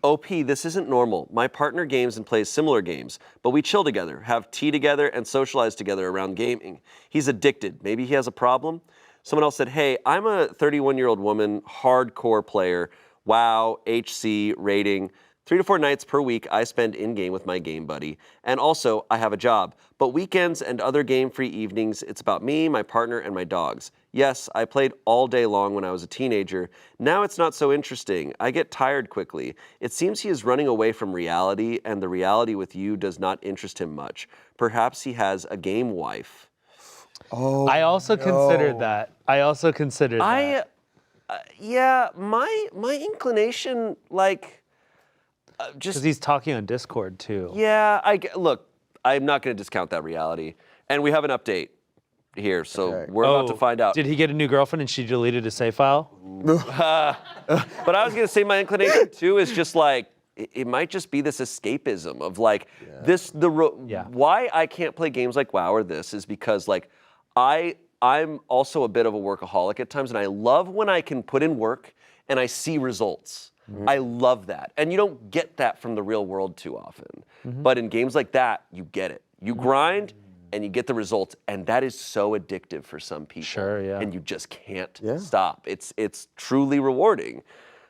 OP, this isn't normal. My partner games and plays similar games, but we chill together, have tea together, and socialize together around gaming. He's addicted. Maybe he has a problem? Someone else said, hey, I'm a 31-year-old woman, hardcore player, WoW, HC, rating. 3 to 4 nights per week I spend in-game with my game buddy. And also, I have a job. But weekends and other game-free evenings, it's about me, my partner, and my dogs. Yes, I played all day long when I was a teenager. Now it's not so interesting. I get tired quickly. It seems he is running away from reality, and the reality with you does not interest him much. Perhaps he has a game wife. Oh, I also considered that. Yeah, my inclination, like, just Because he's talking on Discord too. yeah. Look, I'm not going to discount that reality, and we have an update here, so we're about to find out. Did he get a new girlfriend and she deleted his save file? But I was gonna say my inclination too is just like it might just be this escapism of like why I can't play games like WoW or this is because like I'm also a bit of a workaholic at times, and I love when I can put in work and I see results. I love that, and you don't get that from the real world too often. But in games like that, you get it. You grind. And you get the results, and that is so addictive for some people. Sure, yeah. And you just can't stop. It's truly rewarding.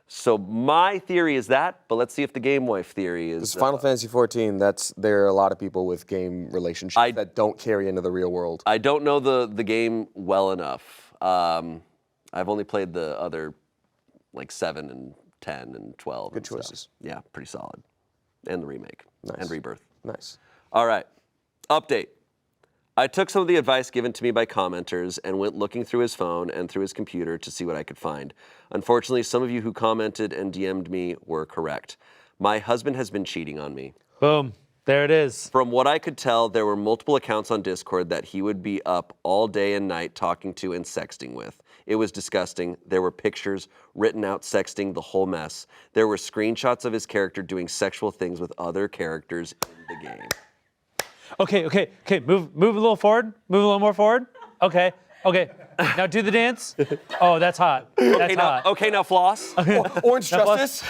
So my theory is that, but let's see if the game wife theory is. Final Fantasy 14. There are a lot of people with game relationships that don't carry into the real world. I don't know the game well enough. I've only played the other, like 7 and 10 and 12. Good choices. Yeah, pretty solid. And the remake. And Rebirth. Nice. All right. Update. I took some of the advice given to me by commenters and went looking through his phone and through his computer to see what I could find. Unfortunately, some of you who commented and DM'd me were correct. My husband has been cheating on me. Boom. There it is. From what I could tell, there were multiple accounts on Discord that he would be up all day and night talking to and sexting with. It was disgusting. There were pictures, written out sexting, the whole mess. There were screenshots of his character doing sexual things with other characters in the game. Okay. Move a little forward. Move a little more forward. Okay. Now do the dance. Oh, that's hot. That's hot. Okay, now floss. Orange Justice.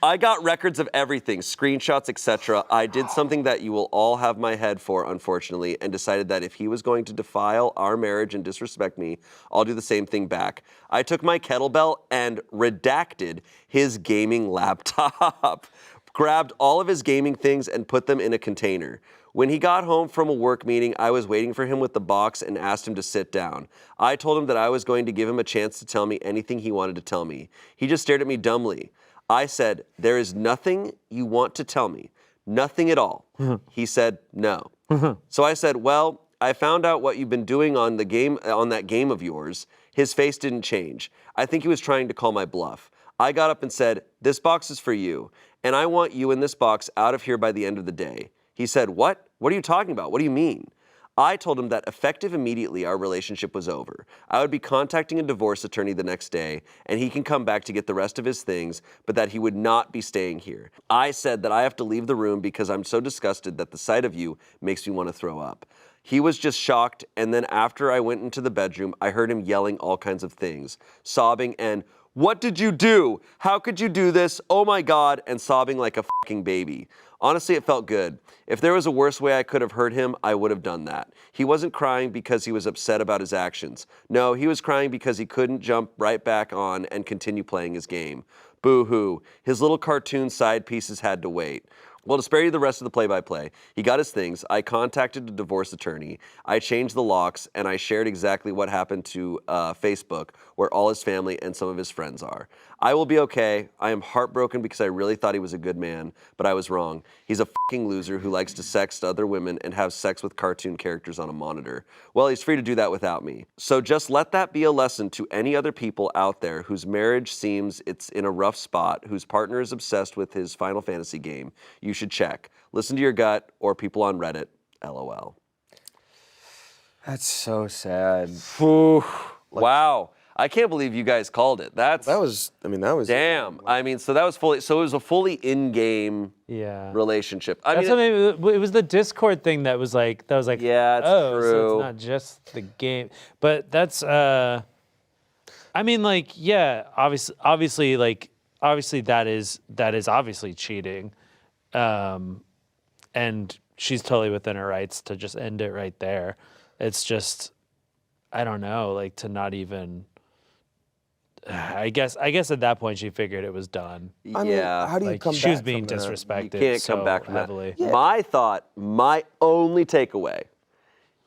I got records of everything, screenshots, etc. I did something that you will all have my head for, unfortunately, and decided that if he was going to defile our marriage and disrespect me, I'll do the same thing back. I took my kettlebell and redacted his gaming laptop. Grabbed all of his gaming things and put them in a container. When he got home from a work meeting, I was waiting for him with the box and asked him to sit down. I told him that I was going to give him a chance to tell me anything he wanted to tell me. He just stared at me dumbly. I said, "There is nothing you want to tell me. Nothing at all." He said, "No." So I said, "Well, I found out what you've been doing on that game of yours." His face didn't change. I think he was trying to call my bluff. I got up and said, "This box is for you, and I want you in this box out of here by the end of the day." He said, "What? What are you talking about? What do you mean?" I told him that effective immediately our relationship was over. I would be contacting a divorce attorney the next day, and he can come back to get the rest of his things, but that he would not be staying here. I said that I have to leave the room because I'm so disgusted that the sight of you makes me want to throw up. He was just shocked, and then after I went into the bedroom, I heard him yelling all kinds of things, sobbing and, "What did you do? How could you do this? Oh my God," and sobbing like a fucking baby. Honestly, it felt good. If there was a worse way I could have hurt him, I would have done that. He wasn't crying because he was upset about his actions. No, he was crying because he couldn't jump right back on and continue playing his game. Boo-hoo. His little cartoon side pieces had to wait. Well, to spare you the rest of the play-by-play, he got his things, I contacted a divorce attorney, I changed the locks, and I shared exactly what happened to Facebook, where all his family and some of his friends are. I will be okay. I am heartbroken because I really thought he was a good man, but I was wrong. He's a fucking loser who likes to sext other women and have sex with cartoon characters on a monitor. Well, he's free to do that without me. So just let that be a lesson to any other people out there whose marriage seems it's in a rough spot, whose partner is obsessed with his Final Fantasy game. You should check. Listen to your gut or people on Reddit. LOL. That's so sad. Wow. I can't believe you guys called it. That was damn. I mean, so it was a fully in-game relationship. That's it was the Discord thing that was like, yeah, it's oh, true. so it's not just the game. But that's, I mean, like, yeah, obviously that is obviously cheating. And she's totally within her rights to just end it right there. It's just, I don't know, like to not even, I guess at that point she figured it was done. I mean, how do you come back She was being from that? disrespected. You can't come back from heavily. that. Yeah. My only takeaway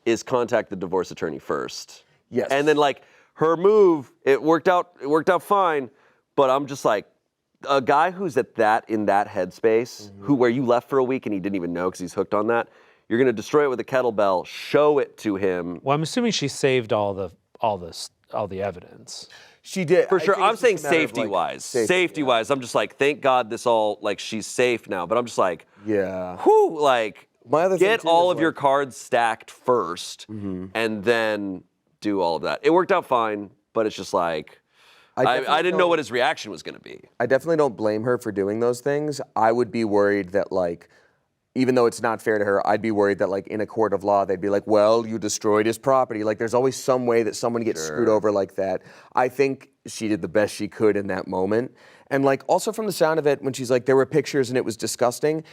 is contact the divorce attorney first. Yes. And then like her move, it worked out fine, but I'm just like, a guy who's in that headspace, where you left for a week and he didn't even know because he's hooked on that, you're gonna destroy it with a kettlebell, show it to him. Well, I'm assuming she saved all the evidence. She did. For I sure. think I'm it's saying just a matter of, like, safety-wise. safety, Safety-wise, I'm just like, thank God this all, like, she's safe now. But I'm just like, Yeah. whew, like, My other thing, get too, all is, of your like- cards stacked first, and then do all of that. It worked out fine, but it's just like, I didn't know what his reaction was going to be. I definitely don't blame her for doing those things. I would be worried that, like, even though it's not fair to her, I'd be worried that, like, in a court of law, they'd be like, well, you destroyed his property. Like, there's always some way that someone gets screwed over like that. I think she did the best she could in that moment. And, like, also from the sound of it, when she's like, there were pictures and it was disgusting,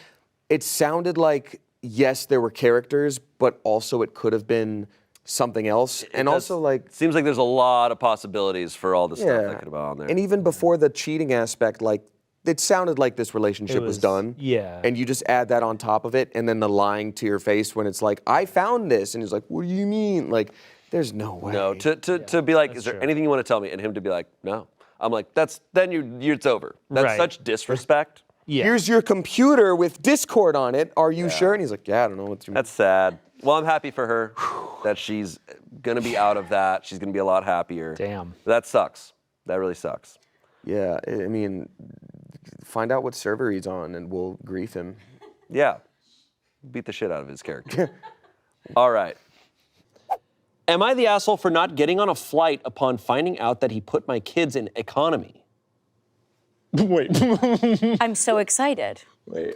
it sounded like, yes, there were characters, but also it could have been something else. And also, like... Seems like there's a lot of possibilities for all the stuff that could have been on there. And even before the cheating aspect, like, it sounded like this relationship was done. Yeah. And you just add that on top of it, and then the lying to your face when it's like, I found this. And he's like, what do you mean? Like, there's no way. No, to be like, is there anything you want to tell me? And him to be like, no. I'm like, it's over. That's Right. such disrespect. Yeah. Here's your computer with Discord on it. Are you sure? And he's like, yeah, I don't know what you mean. That's sad. Well, I'm happy for her that she's going to be out of that. She's going to be a lot happier. Damn. That sucks. That really sucks. Yeah, I mean, find out what server he's on and we'll grief him. Yeah. Beat the shit out of his character. All right. Am I the asshole for not getting on a flight upon finding out that he put my kids in economy? Wait. I'm so excited. Wait.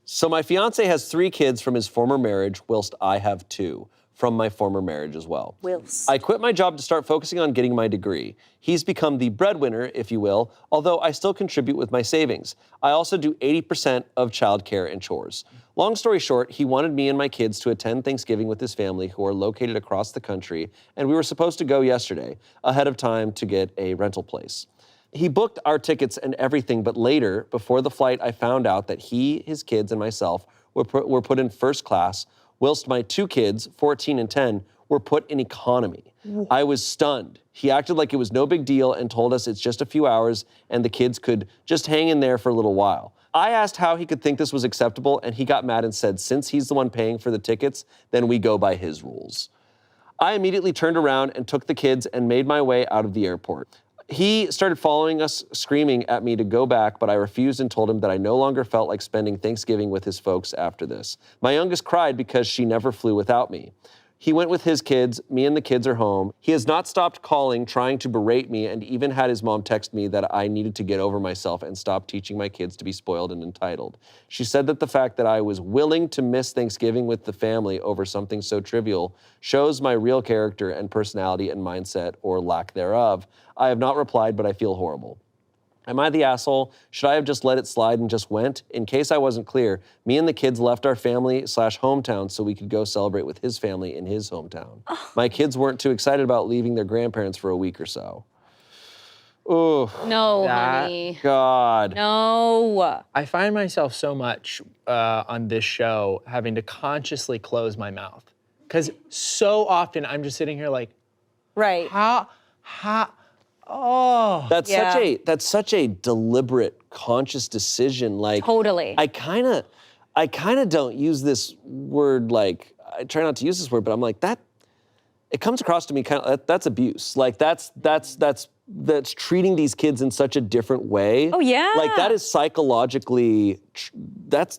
So my fiance has 3 kids from his former marriage, whilst I have 2 from my former marriage as well. Whilst. I quit my job to start focusing on getting my degree. He's become the breadwinner, if you will, although I still contribute with my savings. I also do 80% of childcare and chores. Long story short, he wanted me and my kids to attend Thanksgiving with his family, who are located across the country, and we were supposed to go yesterday, ahead of time to get a rental place. He booked our tickets and everything, but later, before the flight, I found out that he, his kids, and myself were put in first class, whilst my 2 kids, 14 and 10, were put in economy. I was stunned. He acted like it was no big deal and told us it's just a few hours and the kids could just hang in there for a little while. I asked how he could think this was acceptable, and he got mad and said, since he's the one paying for the tickets, then we go by his rules. I immediately turned around and took the kids and made my way out of the airport. He started following us, screaming at me to go back, but I refused and told him that I no longer felt like spending Thanksgiving with his folks after this. My youngest cried because she never flew without me. He went with his kids, me and the kids are home. He has not stopped calling, trying to berate me, and even had his mom text me that I needed to get over myself and stop teaching my kids to be spoiled and entitled. She said that the fact that I was willing to miss Thanksgiving with the family over something so trivial shows my real character and personality and mindset, or lack thereof. I have not replied, but I feel horrible. Am I the asshole? Should I have just let it slide and just went? In case I wasn't clear, me and the kids left our family/hometown so we could go celebrate with his family in his hometown. My kids weren't too excited about leaving their grandparents for a week or so. Ooh, No, honey. God. No. I find myself so much on this show having to consciously close my mouth. Because so often I'm just sitting here like, Right. oh. That's such a deliberate, conscious decision. Like, Totally. I kind of don't use this word, like, I try not to use this word, but I'm like, that, it comes across to me kind of, that's abuse. Like, that's treating these kids in such a different way. Oh, yeah. Like, that is psychologically, that's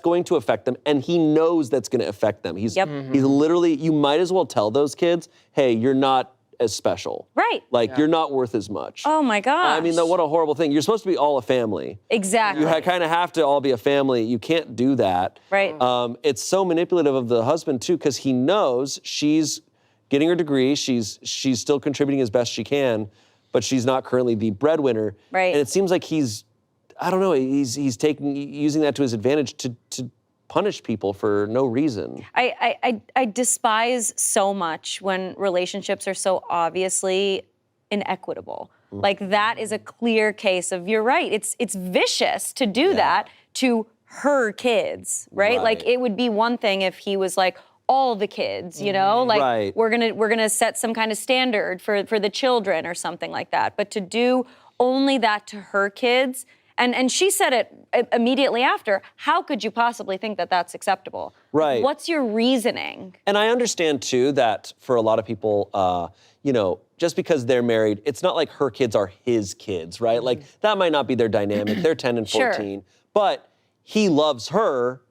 going to affect them, and he knows that's going to affect them. He's literally, you might as well tell those kids, hey, you're not as special. Right. Like, you're not worth as much. Oh my gosh. I mean, what a horrible thing. You're supposed to be all a family. Exactly. You kind of have to all be a family. You can't do that. Right. It's so manipulative of the husband, too, because he knows she's getting her degree. She's still contributing as best she can, but she's not currently the breadwinner. Right. And it seems like he's using that to his advantage to punish people for no reason. I despise so much when relationships are so obviously inequitable. Like, that is a clear case of, you're right, it's vicious to do that to her kids, right? Like, it would be one thing if he was like, all the kids, you know? Like, we're gonna set some kind of standard for the children or something like that. But to do only that to her kids, And she said it immediately after. How could you possibly think that that's acceptable? Right. What's your reasoning? And I understand too that for a lot of people, you know, just because they're married, it's not like her kids are his kids, right? Like that might not be their dynamic. They're 10 and 14, but he loves her.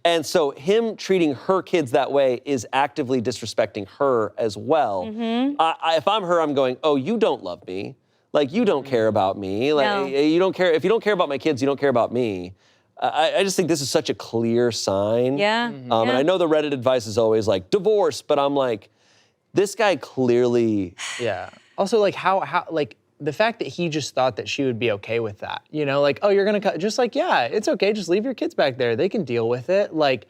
And so him treating her kids that way is actively disrespecting her as well. If I'm her, I'm going, oh, you don't love me. Like, you don't care about me. Like, you don't care. If you don't care about my kids, you don't care about me. I just think this is such a clear sign. Yeah. And I know the Reddit advice is always like, divorce, but I'm like, this guy clearly. Yeah. Also, like, how like, the fact that he just thought that she would be okay with that, you know, like, oh, you're gonna cut, just like, yeah, it's okay, just leave your kids back there. They can deal with it. Like,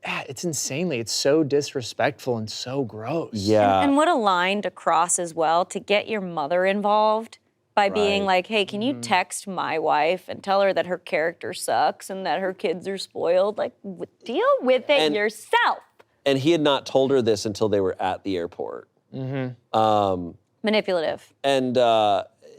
it's it's so disrespectful and so gross. Yeah. And what a line to cross as well, to get your mother involved by being like, hey, can you text my wife and tell her that her character sucks and that her kids are spoiled? Like, deal with it yourself. And he had not told her this until they were at the airport. Manipulative. And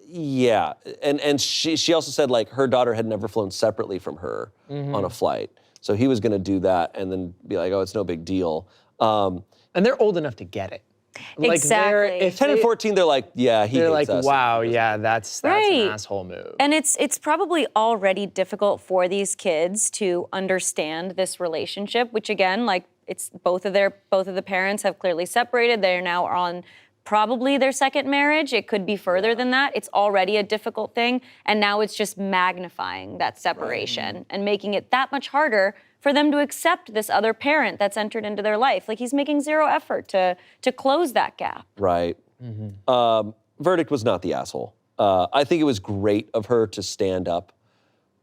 yeah, and she also said like her daughter had never flown separately from her on a flight. So he was gonna do that and then be like, oh, it's no big deal. And they're old enough to get it. Like Exactly. If 10 and 14, they're like, yeah, he they're hates like, us. wow, yeah, that's Right. an asshole move. And it's probably already difficult for these kids to understand this relationship, which again, like it's both of the parents have clearly separated. They're now on probably their second marriage. It could be further than that. It's already a difficult thing. And now it's just magnifying that separation and making it that much harder for them to accept this other parent that's entered into their life. Like he's making zero effort to close that gap. Right. Verdict was not the asshole. I think it was great of her to stand up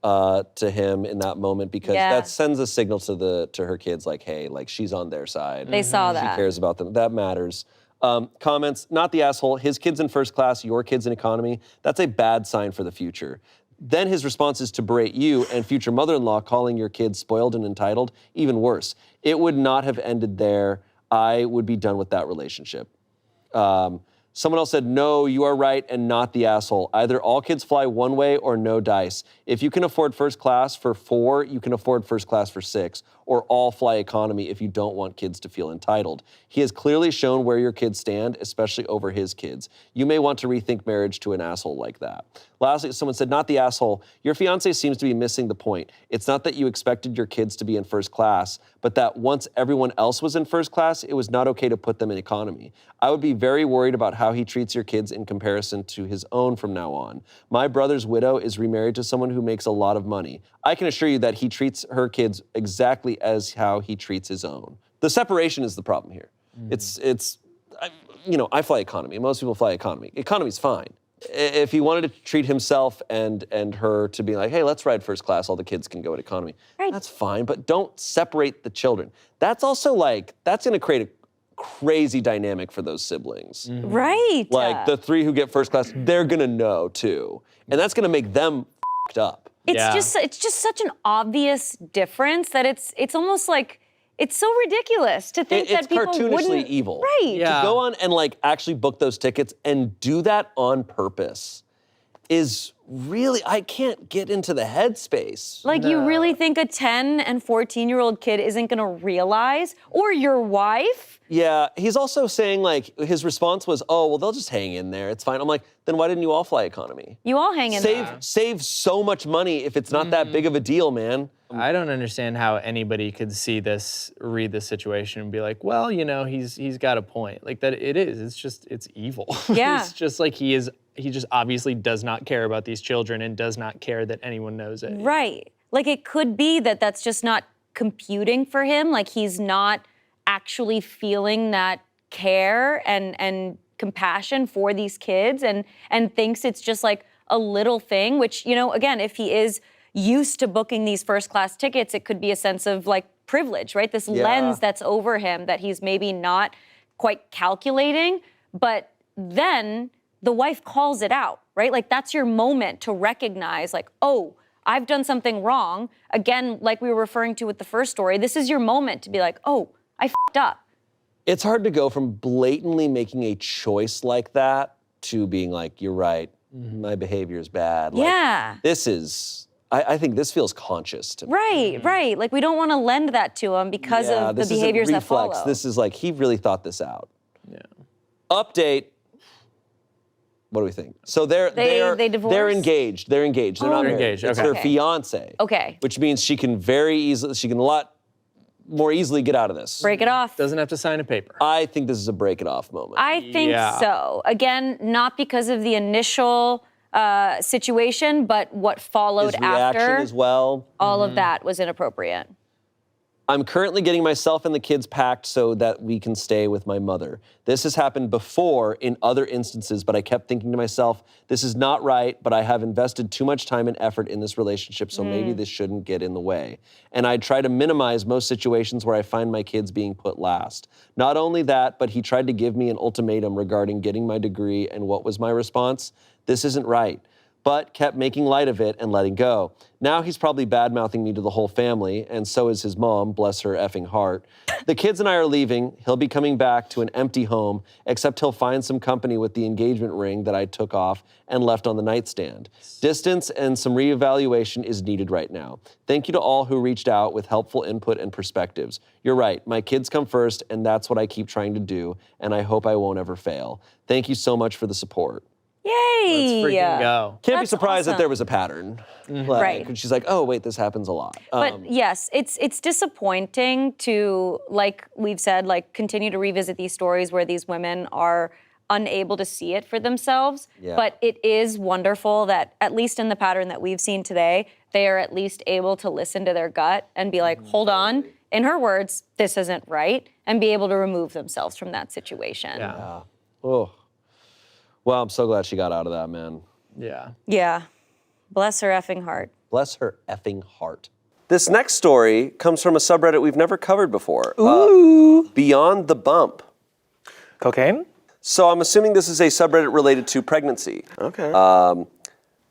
to him in that moment because that sends a signal to her kids like, hey, like she's on their side. They saw that. She cares about them. That matters. Comments, not the asshole. His kid's in first class, your kid's in economy. That's a bad sign for the future. Then his response is to berate you and future mother-in-law, calling your kids spoiled and entitled. Even worse. It would not have ended there. I would be done with that relationship. Someone else said, no, you are right and not the asshole. Either all kids fly one way or no dice. If you can afford first class for 4, you can afford first class for 6, or all fly economy if you don't want kids to feel entitled. He has clearly shown where your kids stand, especially over his kids. You may want to rethink marriage to an asshole like that. Lastly, someone said, not the asshole. Your fiance seems to be missing the point. It's not that you expected your kids to be in first class, but that once everyone else was in first class, it was not okay to put them in economy. I would be very worried about how he treats your kids in comparison to his own from now on. My brother's widow is remarried to someone who makes a lot of money. I can assure you that he treats her kids exactly as how he treats his own. The separation is the problem here. I fly economy. Most people fly economy. Economy's fine. If he wanted to treat himself and her to be like, hey, let's ride first class, all the kids can go at economy. Right. That's fine, but don't separate the children. That's also like, that's gonna create a crazy dynamic for those siblings. Right. Like the 3 who get first class, they're gonna know too. And that's gonna make them f***ed up. It's just such an obvious difference that it's almost like, it's so ridiculous to think that people wouldn't. It's cartoonishly evil. Right. To go on and like actually book those tickets and do that on purpose is really, I can't get into the headspace. Like you really think a 10 and 14-year-old kid isn't gonna realize, or your wife? Yeah, he's also saying like, his response was, oh, well, they'll just hang in there, it's fine. I'm like, then why didn't you all fly economy? You all hang in there. Save so much money if it's not that big of a deal, man. I don't understand how anybody could see this, read this situation and be like, well, you know, he's got a point. Like that it is, it's evil. Yeah. It's just like he just obviously does not care about these children and does not care that anyone knows it. Right. Like it could be that that's just not computing for him. Like he's not actually feeling that care and compassion for these kids and thinks it's just like a little thing, which, you know, again, if he is used to booking these first class tickets, it could be a sense of like privilege, right? This lens that's over him that he's maybe not quite calculating, but then the wife calls it out, right? Like that's your moment to recognize like, oh, I've done something wrong. Again, like we were referring to with the first story, this is your moment to be like, oh, I f***ed up. It's hard to go from blatantly making a choice like that to being like, you're right, my behavior is bad. Yeah. This is, I think this feels conscious to me. Right. Like we don't want to lend that to him because of the this isn't behaviors that reflex. follow. This is like, he really thought this out. Yeah. Update. What do we think? So they're divorced? They're engaged. They're engaged. They're not They're married. engaged, It's okay. her Okay. fiance. Okay. Which means she can a lot more easily get out of this. Break it off. Doesn't have to sign a paper. I think this is a break it off moment. I think Yeah. so. Again, not because of the initial situation, but what followed His reaction after. as well. All of that was inappropriate. I'm currently getting myself and the kids packed so that we can stay with my mother. This has happened before in other instances, but I kept thinking to myself, this is not right, but I have invested too much time and effort in this relationship, so maybe this shouldn't get in the way. And I try to minimize most situations where I find my kids being put last. Not only that, but he tried to give me an ultimatum regarding getting my degree, and what was my response? This isn't right. But kept making light of it and letting go. Now he's probably bad-mouthing me to the whole family, and so is his mom, bless her effing heart. The kids and I are leaving. He'll be coming back to an empty home, except he'll find some company with the engagement ring that I took off and left on the nightstand. Distance and some reevaluation is needed right now. Thank you to all who reached out with helpful input and perspectives. You're right, my kids come first, and that's what I keep trying to do, and I hope I won't ever fail. Thank you so much for the support. Yay! Let's freaking go. Can't be That's surprised that awesome. there was a pattern. Like, Right. And she's like, oh, wait, this happens a lot. But yes, it's disappointing to, like we've said, like continue to revisit these stories where these women are unable to see it for themselves. Yeah. But it is wonderful that, at least in the pattern that we've seen today, they are at least able to listen to their gut and be like, hold on, in her words, this isn't right, and be able to remove themselves from that situation. Yeah. Oh. Well, I'm so glad she got out of that, man. Yeah. Yeah. Bless her effing heart. Bless her effing heart. This next story comes from a subreddit we've never covered before. Beyond the Bump. Cocaine? So I'm assuming this is a subreddit related to pregnancy. Okay.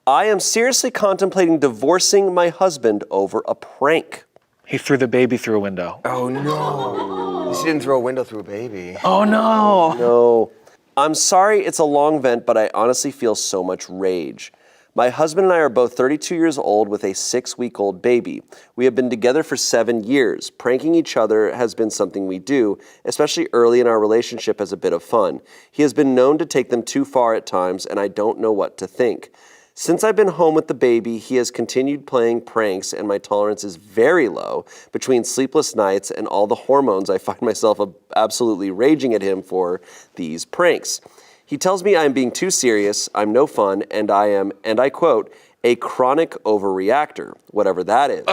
I am seriously contemplating divorcing my husband over a prank. He threw the baby through a window. Oh no. She didn't throw a window through a baby. Oh no. No. I'm sorry it's a long vent, but I honestly feel so much rage. My husband and I are both 32 years old with a 6-week-old baby. We have been together for 7 years. Pranking each other has been something we do, especially early in our relationship as a bit of fun. He has been known to take them too far at times, and I don't know what to think. Since I've been home with the baby, he has continued playing pranks, and my tolerance is very low between sleepless nights and all the hormones. I find myself absolutely raging at him for these pranks. He tells me I'm being too serious, I'm no fun, and I am, and I quote, a chronic overreactor, whatever that is.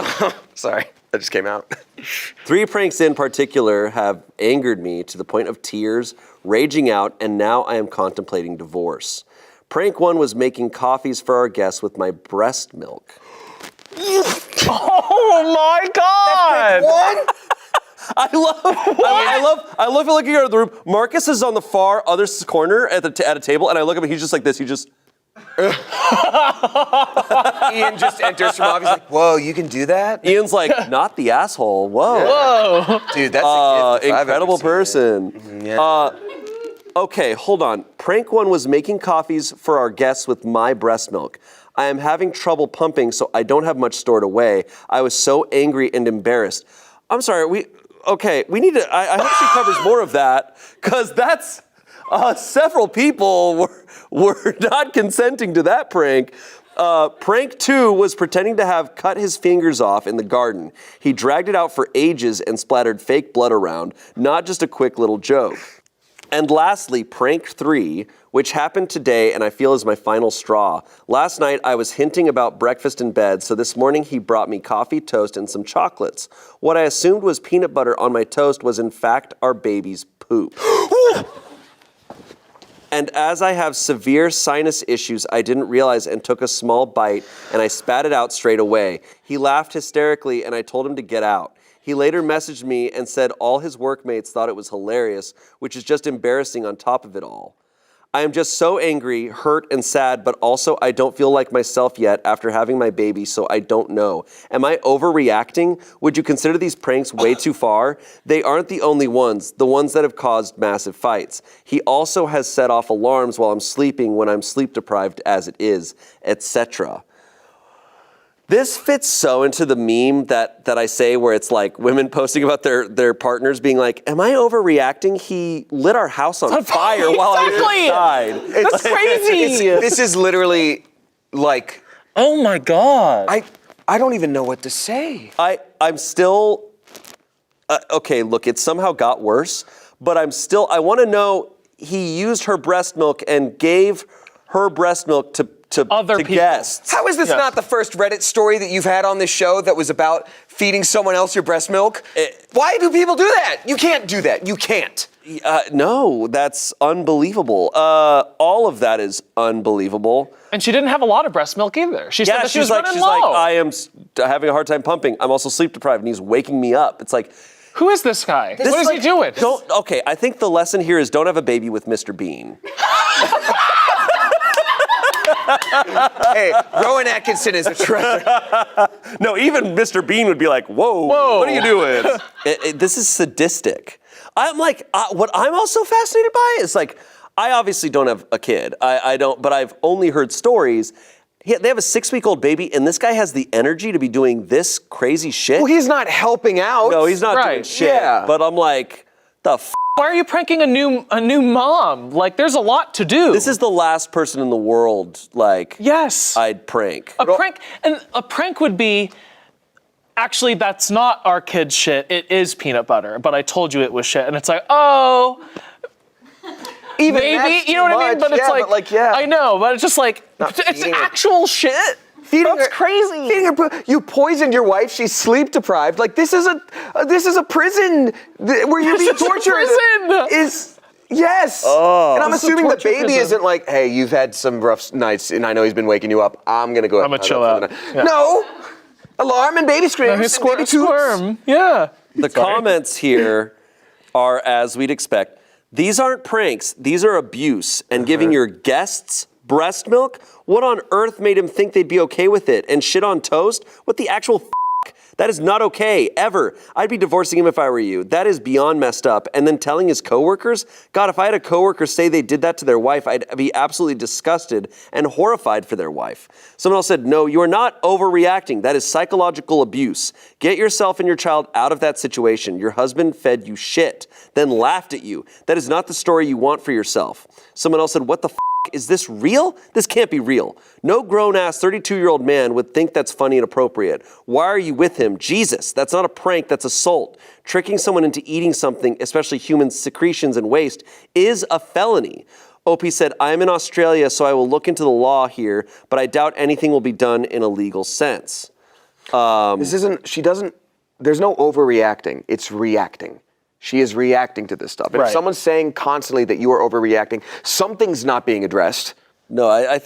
Sorry, that just came out. 3 pranks in particular have angered me to the point of tears, raging out, and now I am contemplating divorce. Prank 1 was making coffees for our guests with my breast milk. Oh my God! What? I love looking around the room. Marcus is on the far other corner at a table, and I look at him. He's just like this. He just. Ian just enters from office like, whoa, you can do that? Ian's like, not the asshole. Whoa. Dude, that's a gift if I've ever Incredible seen it. person. Yeah. Okay, hold on. Prank 1 was making coffees for our guests with my breast milk. I am having trouble pumping, so I don't have much stored away. I was so angry and embarrassed. I'm sorry, we need to, I hope she covers more of that, because that's, several people were not consenting to that prank. Prank 2 was pretending to have cut his fingers off in the garden. He dragged it out for ages and splattered fake blood around, not just a quick little joke. And lastly, prank 3, which happened today and I feel is my final straw. Last night I was hinting about breakfast in bed, so this morning he brought me coffee, toast, and some chocolates. What I assumed was peanut butter on my toast was in fact our baby's poop. And as I have severe sinus issues, I didn't realize and took a small bite and I spat it out straight away. He laughed hysterically and I told him to get out. He later messaged me and said all his workmates thought it was hilarious, which is just embarrassing on top of it all. I am just so angry, hurt, and sad, but also I don't feel like myself yet after having my baby, so I don't know. Am I overreacting? Would you consider these pranks way too far? They aren't the only ones, the ones that have caused massive fights. He also has set off alarms while I'm sleeping when I'm sleep deprived as it is, etc. This fits so into the meme that I say where it's like women posting about their partners being like, am I overreacting? He lit our house on fire while I was inside. That's crazy. This is literally like, Oh my God. I don't even know what to say. I'm still, okay, look, it somehow got worse, but I want to know, he used her breast milk and gave her breast milk to Other people. guests. How is this not the first Reddit story that you've had on this show that was about feeding someone else your breast milk? Why do people do that? You can't do that. You can't. No, that's unbelievable. All of that is unbelievable. And she didn't have a lot of breast milk either. She said that she was running low. I am having a hard time pumping. I'm also sleep deprived, and he's waking me up. It's like, Who is this guy? What is he doing? Okay, I think the lesson here is don't have a baby with Mr. Bean. Hey, Rowan Atkinson is a treasure. No, even Mr. Bean would be like, whoa. What are you doing? This is sadistic. I'm like, what I'm also fascinated by is like, I obviously don't have a kid. I don't, but I've only heard stories. They have a 6-week-old baby, and this guy has the energy to be doing this crazy shit. Well, he's not helping out. No, he's not doing shit. Yeah. But I'm like, the f***? Why are you pranking a new mom? Like, there's a lot to do. This is the last person in the world, like, yes. I'd prank. A prank would be, actually, that's not our kid's shit. It is peanut butter, but I told you it was shit. And it's like, oh, Even maybe, you know what I mean? But it's like, I know, but it's just like, it's actual shit. That's crazy. You poisoned your wife. She's sleep deprived. Like this is a prison where you're being tortured. Yes. Oh. And I'm assuming the baby isn't like, hey, you've had some rough nights, and I know he's been waking you up. I'm gonna go. I'm gonna chill out. Yeah. No. Alarm and baby screams. Squirm. Yeah. The comments here are as we'd expect. These aren't pranks. These are abuse and giving your guests breast milk? What on earth made him think they'd be okay with it? And shit on toast? What the actual f***? That is not okay, ever. I'd be divorcing him if I were you. That is beyond messed up. And then telling his coworkers? God, if I had a coworker say they did that to their wife, I'd be absolutely disgusted and horrified for their wife. Someone else said, no, you are not overreacting. That is psychological abuse. Get yourself and your child out of that situation. Your husband fed you shit, then laughed at you. That is not the story you want for yourself. Someone else said, what the f***? Is this real? This can't be real. No grown-ass 32-year-old man would think that's funny and appropriate. Why are you with him? Jesus, that's not a prank, that's assault. Tricking someone into eating something, especially human secretions and waste, is a felony. OP said, I'm in Australia, so I will look into the law here, but I doubt anything will be done in a legal sense. There's no overreacting, it's reacting. She is reacting to this stuff. And if someone's saying constantly that you are overreacting, something's not being addressed. No, I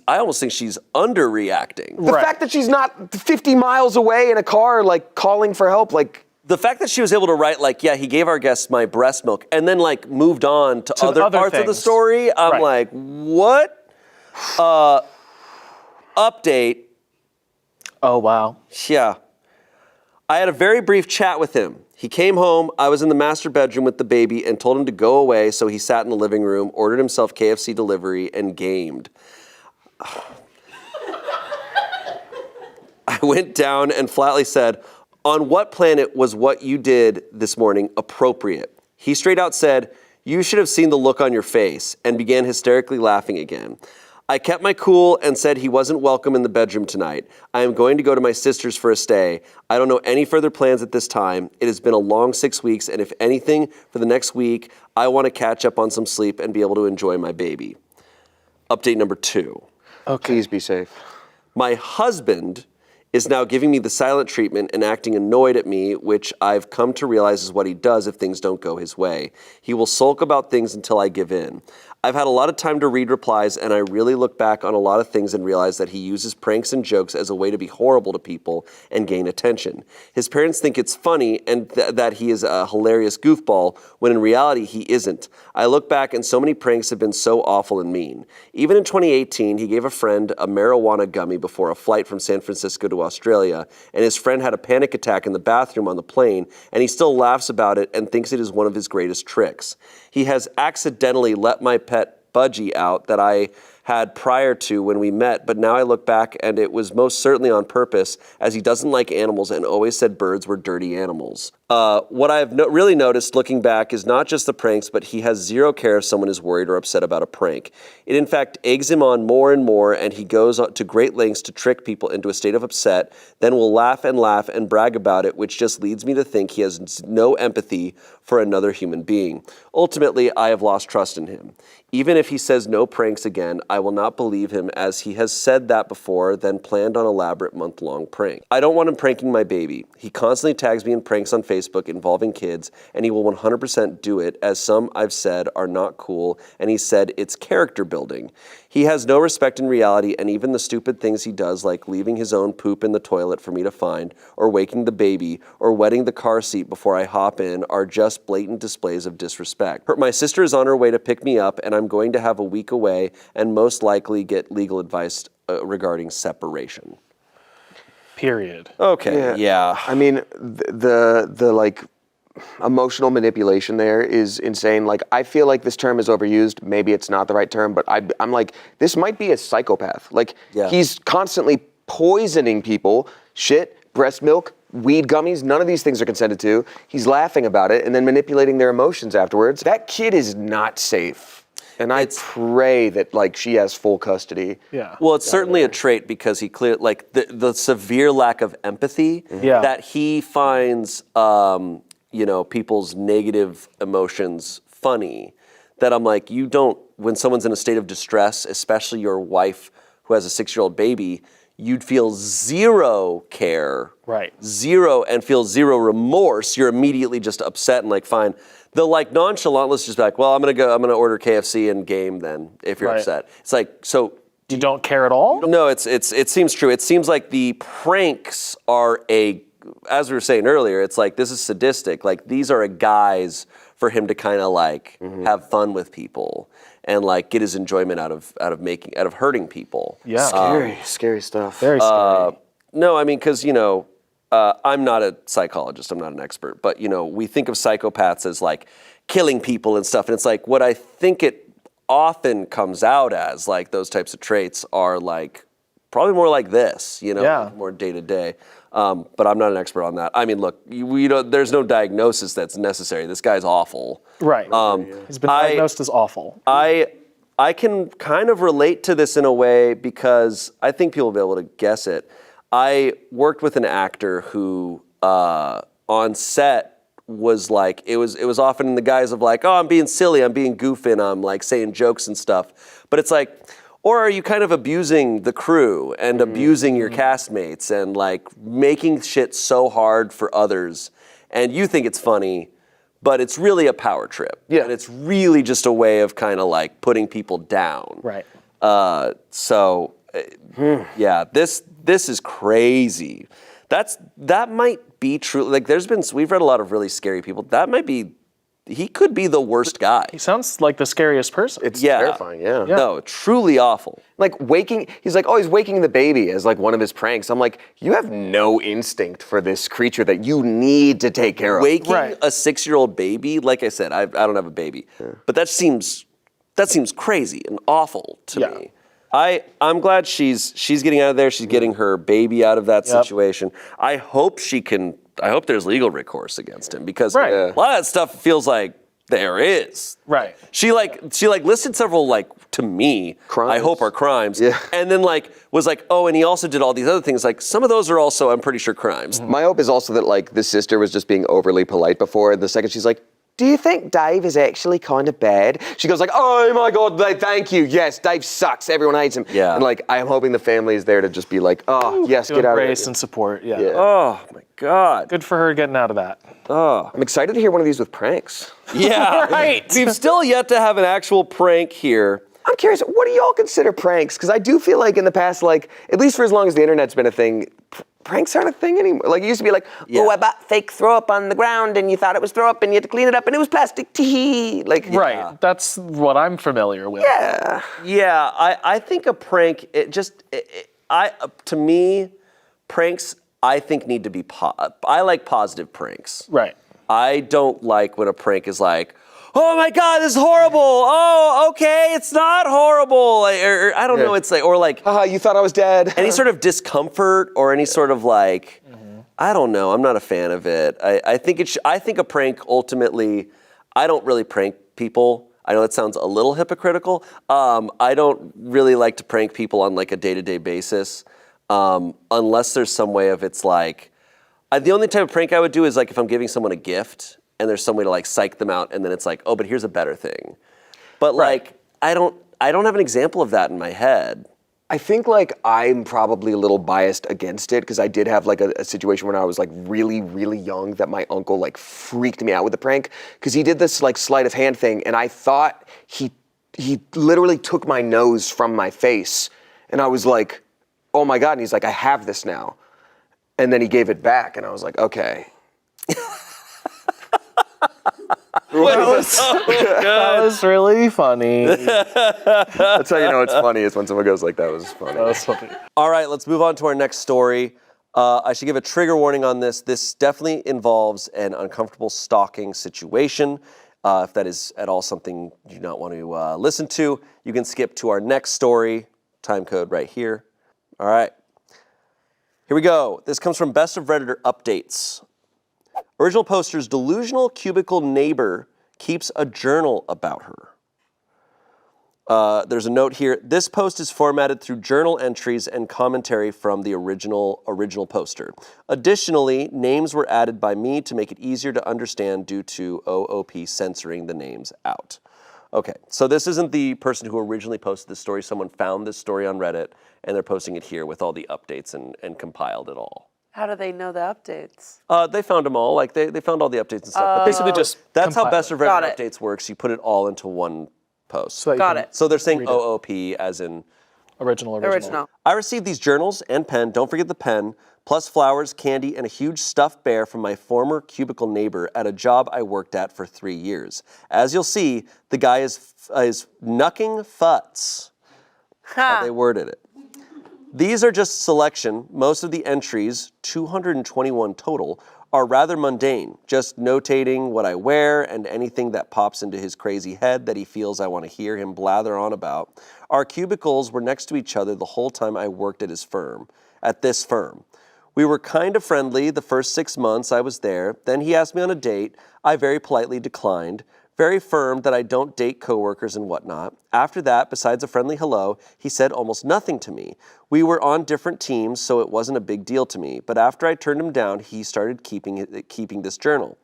almost think she's underreacting. The fact that she's not 50 miles away in a car, like, calling for help, like... The fact that she was able to write, like, yeah, he gave our guests my breast milk, and then, like, moved on to other parts of the story, I'm like, what? Update. Oh, wow. Yeah. I had a very brief chat with him. He came home, I was in the master bedroom with the baby and told him to go away, so he sat in the living room, ordered himself KFC delivery, and gamed. I went down and flatly said, on what planet was what you did this morning appropriate? He straight out said, you should have seen the look on your face, and began hysterically laughing again. I kept my cool and said he wasn't welcome in the bedroom tonight. I am going to go to my sister's for a stay. I don't know any further plans at this time. It has been a long 6 weeks, and if anything, for the next week, I want to catch up on some sleep and be able to enjoy my baby. Update number 2. Okay. Please be safe. My husband is now giving me the silent treatment and acting annoyed at me, which I've come to realize is what he does if things don't go his way. He will sulk about things until I give in. I've had a lot of time to read replies, and I really look back on a lot of things and realize that he uses pranks and jokes as a way to be horrible to people and gain attention. His parents think it's funny and that he is a hilarious goofball, when in reality he isn't. I look back and so many pranks have been so awful and mean. Even in 2018, he gave a friend a marijuana gummy before a flight from San Francisco to Australia, and his friend had a panic attack in the bathroom on the plane, and he still laughs about it and thinks it is one of his greatest tricks. He has accidentally let my pet Budgie out that I had prior to when we met, but now I look back and it was most certainly on purpose, as he doesn't like animals and always said birds were dirty animals. What I've really noticed looking back is not just the pranks, but he has zero care if someone is worried or upset about a prank. It in fact eggs him on more and more, and he goes to great lengths to trick people into a state of upset, then will laugh and brag about it, which just leads me to think he has no empathy for another human being. Ultimately, I have lost trust in him. Even if he says no pranks again, I will not believe him, as he has said that before, then planned on elaborate month-long prank. I don't want him pranking my baby. He constantly tags me in pranks on Facebook involving kids, and he will 100% do it, as some I've said are not cool, and he said it's character building. He has no respect in reality, and even the stupid things he does, like leaving his own poop in the toilet for me to find, or waking the baby, or wetting the car seat before I hop in, are just blatant displays of disrespect. My sister is on her way to pick me up, and I'm going to have a week away and most likely get legal advice regarding separation. Period. Okay, yeah. I mean, the like emotional manipulation there is insane. Like, I feel like this term is overused. Maybe it's not the right term, but I'm like, this might be a psychopath. Like, he's constantly poisoning people. Shit, breast milk, weed gummies, none of these things are consented to. He's laughing about it and then manipulating their emotions afterwards. That kid is not safe. And I pray that, like, she has full custody. Yeah. Well, it's certainly a trait, because he like the severe lack of empathy that he finds, people's negative emotions funny. That I'm like, you don't, when someone's in a state of distress, especially your wife who has a 6-year-old baby, you'd feel zero care. Right. Zero, and feel zero remorse. You're immediately just upset and like, fine. They'll like nonchalant, let's just be like, well, I'm gonna order KFC and game then, if you're upset. It's like, so. You don't care at all? No, it seems true. It seems like the pranks are as we were saying earlier, it's like, this is sadistic. Like, these are a guise for him to kind of like have fun with people and like get his enjoyment out of hurting people. Yeah. Scary stuff. Very scary. No, I mean, because, I'm not a psychologist, I'm not an expert, but, we think of psychopaths as like killing people and stuff. And it's like, what I think it often comes out as, like, those types of traits are like, probably more like this, more day to day. But I'm not an expert on that. I mean, look, there's no diagnosis that's necessary. This guy's awful. Right. He's been diagnosed as awful. I can kind of relate to this in a way, because I think people will be able to guess it. I worked with an actor who on set was like, it was often in the guise of like, oh, I'm being silly, I'm being goofing, I'm like saying jokes and stuff. But it's like, or are you kind of abusing the crew and abusing your castmates and like making shit so hard for others, and you think it's funny, but it's really a power trip. Yeah. And it's really just a way of kind of like putting people down. Right. Yeah, this is crazy. That might be true. Like, we've read a lot of really scary people. He could be the worst guy. He sounds like the scariest person. It's terrifying, yeah. No, truly awful. Like, he's waking the baby as like one of his pranks. I'm like, you have no instinct for this creature that you need to take care of. Waking a 6-year-old baby, like I said, I don't have a baby, but that seems crazy and awful to me. I'm glad she's getting out of there. She's getting her baby out of that situation. I hope there's legal recourse against him, because a lot of that stuff feels like there is. Right. She listed several, like, to me, crimes. I hope are crimes. Yeah. And then like was like, oh, and he also did all these other things. Like, some of those are also, I'm pretty sure, crimes. My hope is also that like the sister was just being overly polite before, and the second she's like, do you think Dave is actually kind of bad? She goes like, oh my God, thank you. Yes, Dave sucks. Everyone hates him. Yeah. And like, I'm hoping the family is there to just be like, oh, yes, To get out of embrace here. and support, yeah. Oh my God. Good for her getting out of that. Oh. I'm excited to hear one of these with pranks. Yeah. Right. We've still yet to have an actual prank here. I'm curious, what do y'all consider pranks? Because I do feel like in the past, like, at least for as long as the internet's been a thing, pranks aren't a thing anymore. Like, it used to be like, oh, I bought fake throw up on the ground and you thought it was throw up and you had to clean it up and it was plastic. Tee. Like, Right, that's what I'm familiar with. Yeah. Yeah, I think a prank, to me, pranks, I think need to be, I like positive pranks. Right. I don't like when a prank is like, oh my God, this is horrible. Oh, okay, it's not horrible. Like, or I don't know, it's like, or like, Haha, you thought I was dead. any sort of discomfort or any sort of like, I don't know, I'm not a fan of it. I think a prank ultimately, I don't really prank people. I know that sounds a little hypocritical. I don't really like to prank people on like a day-to-day basis, unless there's some way of it's like, the only type of prank I would do is like if I'm giving someone a gift and there's some way to like psych them out and then it's like, oh, but here's a better thing. But like, I don't have an example of that in my head. I think like I'm probably a little biased against it because I did have like a situation when I was like really, really young that my uncle like freaked me out with a prank because he did this like sleight of hand thing and I thought he literally took my nose from my face and I was like, oh my God, and he's like, I have this now. And then he gave it back and I was like, okay. That was really funny. That's how you know it's funny is when someone goes like, that was funny. That was funny. All right, let's move on to our next story. I should give a trigger warning on this. This definitely involves an uncomfortable stalking situation. If that is at all something you do not want to listen to, you can skip to our next story. Time code right here. All right. Here we go. This comes from Best of Redditor Updates. Original poster's delusional cubicle neighbor keeps a journal about her. There's a note here. This post is formatted through journal entries and commentary from the original poster. Additionally, names were added by me to make it easier to understand due to OOP censoring the names out. Okay, so this isn't the person who originally posted this story. Someone found this story on Reddit, and they're posting it here with all the updates and compiled it all. How do they know the updates? They found them all. Like they found all the updates and stuff. But Basically just that's how compile Best of Got Reddit it. Updates works. You put it all into one post. So that you Got can it. So they're saying read it. OOP as in Original. I received these journals and pen, don't forget the pen, plus flowers, candy, and a huge stuffed bear from my former cubicle neighbor at a job I worked at for 3 years. As you'll see, the guy is knucking futs. How they worded it. These are just selection. Most of the entries, 221 total, are rather mundane, just notating what I wear and anything that pops into his crazy head that he feels I want to hear him blather on about. Our cubicles were next to each other the whole time I worked at this firm. We were kind of friendly the first 6 months I was there. Then he asked me on a date. I very politely declined. Very firm that I don't date coworkers and whatnot. After that, besides a friendly hello, he said almost nothing to me. We were on different teams, so it wasn't a big deal to me. But after I turned him down, he started keeping this journal.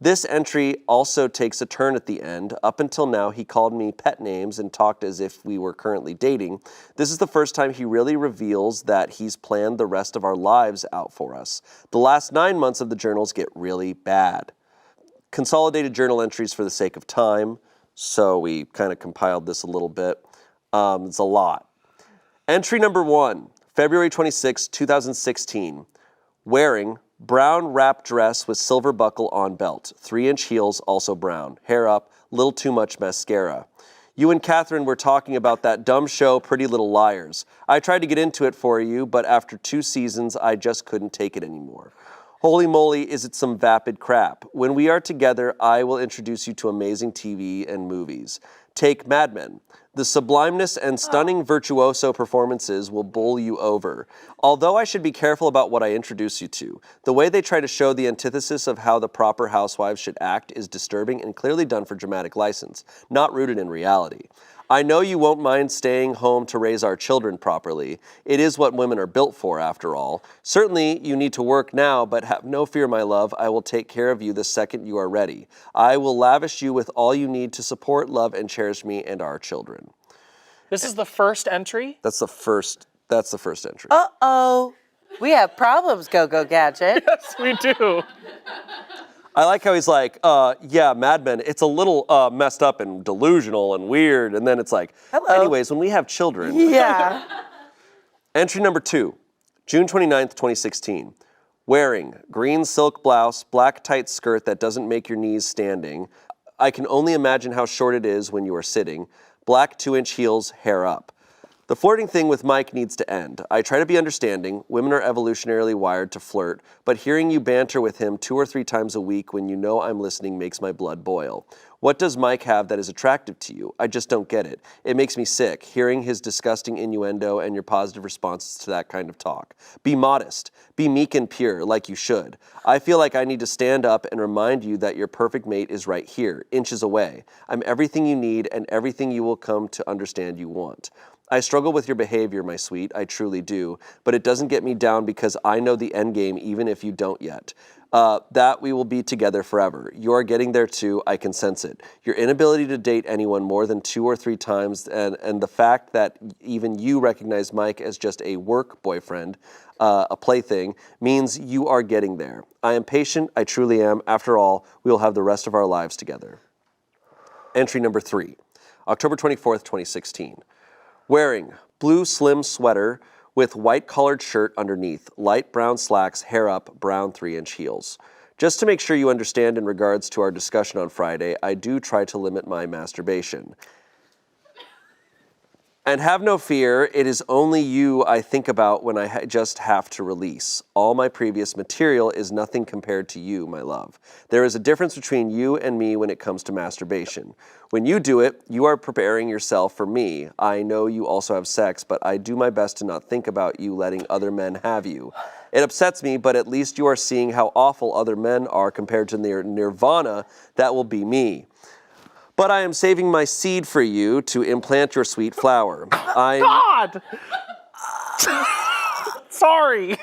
This entry also takes a turn at the end. Up until now, he called me pet names and talked as if we were currently dating. This is the first time he really reveals that he's planned the rest of our lives out for us. The last 9 months of the journals get really bad. Consolidated journal entries for the sake of time, so we kind of compiled this a little bit. It's a lot. Entry number 1, February 26, 2016. Wearing brown wrap dress with silver buckle on belt, 3-inch heels, also brown. Hair up, little too much mascara. You and Catherine were talking about that dumb show, Pretty Little Liars. I tried to get into it for you, but after 2 seasons, I just couldn't take it anymore. Holy moly, is it some vapid crap. When we are together, I will introduce you to amazing TV and movies. Take Mad Men. The sublimeness and stunning virtuoso performances will bowl you over. Although I should be careful about what I introduce you to, the way they try to show the antithesis of how the proper housewives should act is disturbing and clearly done for dramatic license, not rooted in reality. I know you won't mind staying home to raise our children properly. It is what women are built for, after all. Certainly, you need to work now, but have no fear, my love. I will take care of you the second you are ready. I will lavish you with all you need to support, love, and cherish me and our children. This is the first entry? That's the first entry. Uh-oh. We have problems, Go-Go Gadget. Yes, we do. I like how he's like, yeah, Mad Men, it's a little messed up and delusional and weird. And then it's like, anyways, when we have children. Yeah. Entry number 2, June 29th, 2016. Wearing green silk blouse, black tight skirt that doesn't make your knees standing. I can only imagine how short it is when you are sitting. Black 2-inch heels, hair up. The flirting thing with Mike needs to end. I try to be understanding. Women are evolutionarily wired to flirt, but hearing you banter with him 2 or 3 times a week when you know I'm listening makes my blood boil. What does Mike have that is attractive to you? I just don't get it. It makes me sick, hearing his disgusting innuendo and your positive responses to that kind of talk. Be modest. Be meek and pure, like you should. I feel like I need to stand up and remind you that your perfect mate is right here, inches away. I'm everything you need and everything you will come to understand you want. I struggle with your behavior, my sweet, I truly do, but it doesn't get me down because I know the end game even if you don't yet. That we will be together forever. You are getting there too, I can sense it. Your inability to date anyone more than 2 or 3 times and the fact that even you recognize Mike as just a work boyfriend, a plaything, means you are getting there. I am patient, I truly am. After all, we will have the rest of our lives together. Entry number 3, October 24th, 2016. Wearing blue slim sweater with white collared shirt underneath, light brown slacks, hair up, brown 3-inch heels. Just to make sure you understand in regards to our discussion on Friday, I do try to limit my masturbation. And have no fear, it is only you I think about when I just have to release. All my previous material is nothing compared to you, my love. There is a difference between you and me when it comes to masturbation. When you do it, you are preparing yourself for me. I know you also have sex, but I do my best to not think about you letting other men have you. It upsets me, but at least you are seeing how awful other men are compared to their nirvana that will be me. But I am saving my seed for you to implant your sweet flower. God! Sorry.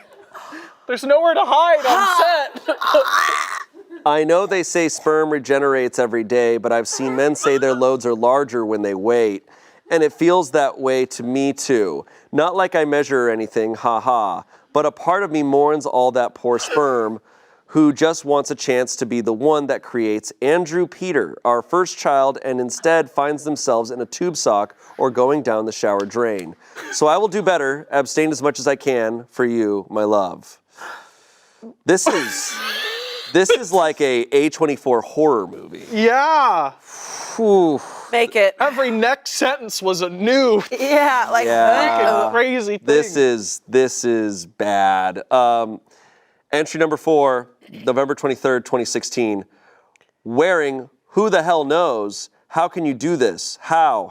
There's nowhere to hide on set. I know they say sperm regenerates every day, but I've seen men say their loads are larger when they wait. And it feels that way to me too. Not like I measure or anything, haha. But a part of me mourns all that poor sperm who just wants a chance to be the one that creates Andrew Peter, our first child, and instead finds themselves in a tube sock or going down the shower drain. So I will do better, abstain as much as I can for you, my love. This is like a A24 horror movie. Yeah. Whew. Make it. Every next sentence was a new Yeah, like Yeah. crazy thing. This is bad. Entry number 4, November 23rd, 2016. Wearing who the hell knows? How can you do this? How?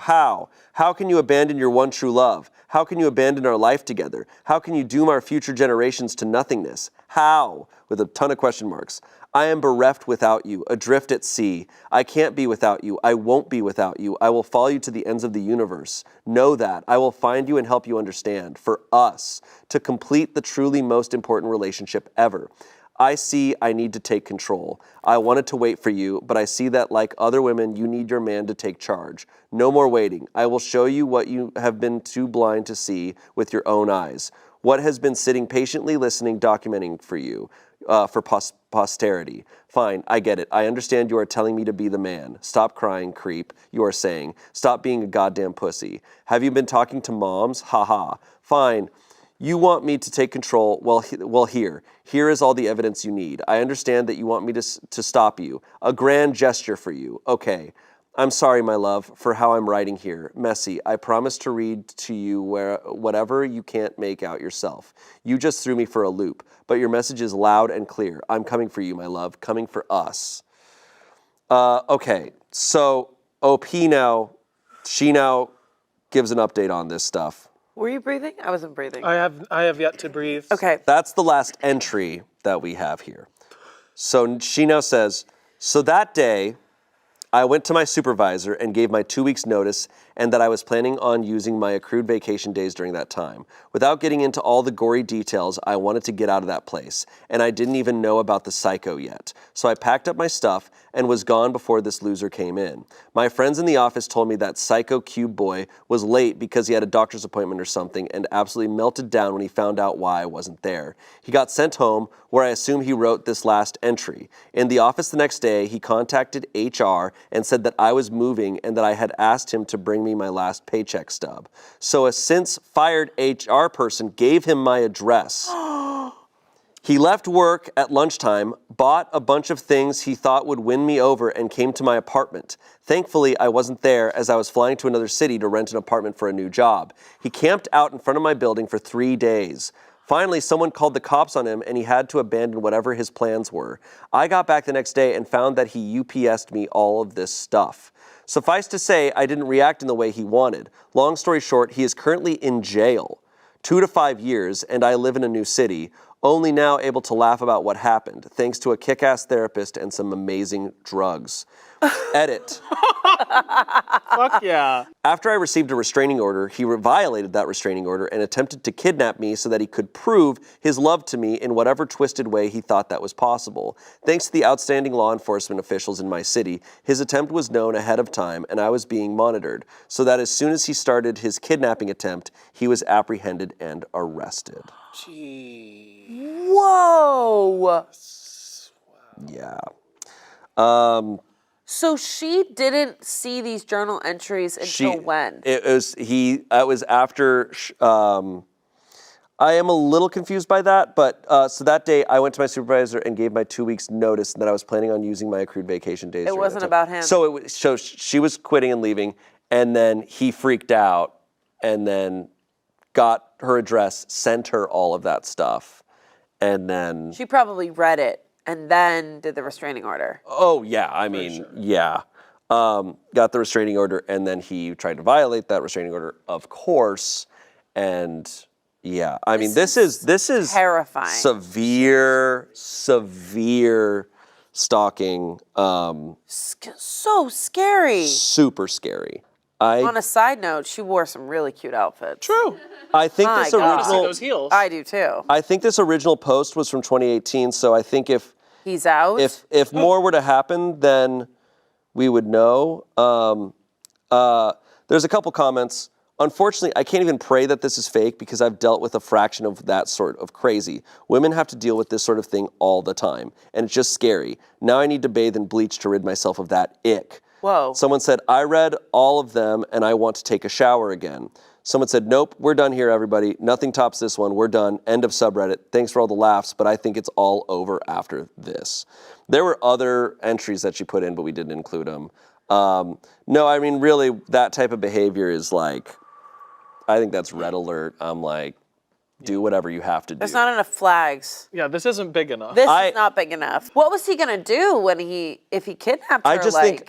How can you abandon your one true love? How can you abandon our life together? How can you doom our future generations to nothingness? How? With a ton of question marks. I am bereft without you, adrift at sea. I can't be without you. I won't be without you. I will follow you to the ends of the universe. Know that. I will find you and help you understand. For us, to complete the truly most important relationship ever. I see I need to take control. I wanted to wait for you, but I see that like other women, you need your man to take charge. No more waiting. I will show you what you have been too blind to see with your own eyes. What has been sitting patiently listening, documenting for you, for posterity. Fine, I get it. I understand you are telling me to be the man. Stop crying, creep, you are saying. Stop being a goddamn pussy. Have you been talking to moms? Ha. Fine. You want me to take control? Well, here is all the evidence you need. I understand that you want me to stop you. A grand gesture for you. Okay. I'm sorry, my love, for how I'm writing here. Messy. I promise to read to you whatever you can't make out yourself. You just threw me for a loop, but your message is loud and clear. I'm coming for you, my love. Coming for us. Okay. So OP now, she now gives an update on this stuff. Were you breathing? I wasn't breathing. I have yet to breathe. Okay. That's the last entry that we have here. So she now says, so that day, I went to my supervisor and gave my 2 weeks notice and that I was planning on using my accrued vacation days during that time. Without getting into all the gory details, I wanted to get out of that place, and I didn't even know about the psycho yet. So I packed up my stuff and was gone before this loser came in. My friends in the office told me that psycho Cube Boy was late because he had a doctor's appointment or something and absolutely melted down when he found out why I wasn't there. He got sent home, where I assume he wrote this last entry. In the office the next day, he contacted HR and said that I was moving and that I had asked him to bring me my last paycheck stub. So a since fired HR person gave him my address. He left work at lunchtime, bought a bunch of things he thought would win me over, and came to my apartment. Thankfully, I wasn't there as I was flying to another city to rent an apartment for a new job. He camped out in front of my building for 3 days. Finally, someone called the cops on him and he had to abandon whatever his plans were. I got back the next day and found that he UPS'd me all of this stuff. Suffice to say, I didn't react in the way he wanted. Long story short, he is currently in jail, 2 to 5 years, and I live in a new city, only now able to laugh about what happened, thanks to a kick-ass therapist and some amazing drugs. Edit. Fuck yeah. After I received a restraining order, he violated that restraining order and attempted to kidnap me so that he could prove his love to me in whatever twisted way he thought that was possible. Thanks to the outstanding law enforcement officials in my city, his attempt was known ahead of time and I was being monitored, so that as soon as he started his kidnapping attempt, he was apprehended and arrested. Whoa. Yeah. So she didn't see these journal entries until when? It was after. I am a little confused by that, but so that day I went to my supervisor and gave my 2 weeks notice that I was planning on using my accrued vacation days. It wasn't about him. So she was quitting and leaving, and then he freaked out, and then got her address, sent her all of that stuff, and then She probably read it and then did the restraining order. oh yeah, I mean yeah. Got the restraining order, and then he tried to violate that restraining order, of course, and yeah, I mean this is terrifying. severe stalking, So scary. super scary. On a side note, she wore some really cute outfits. True. I think My this God. I want to see original those heels. I do too. I think this original post was from 2018, so I think if He's out. if more were to happen, then we would know. There's a couple comments. Unfortunately, I can't even pray that this is fake because I've dealt with a fraction of that sort of crazy. Women have to deal with this sort of thing all the time, and it's just scary. Now I need to bathe in bleach to rid myself of that ick. Whoa. Someone said, I read all of them and I want to take a shower again. Someone said, nope, we're done here, everybody. Nothing tops this one. We're done. End of subreddit. Thanks for all the laughs, but I think it's all over after this. There were other entries that she put in, but we didn't include them. No, I mean, really, that type of behavior is like, I think that's red alert. I'm like, do whatever you have to do. There's not enough flags. Yeah, this isn't big enough. This is not big enough. What was he gonna do when if he kidnapped her?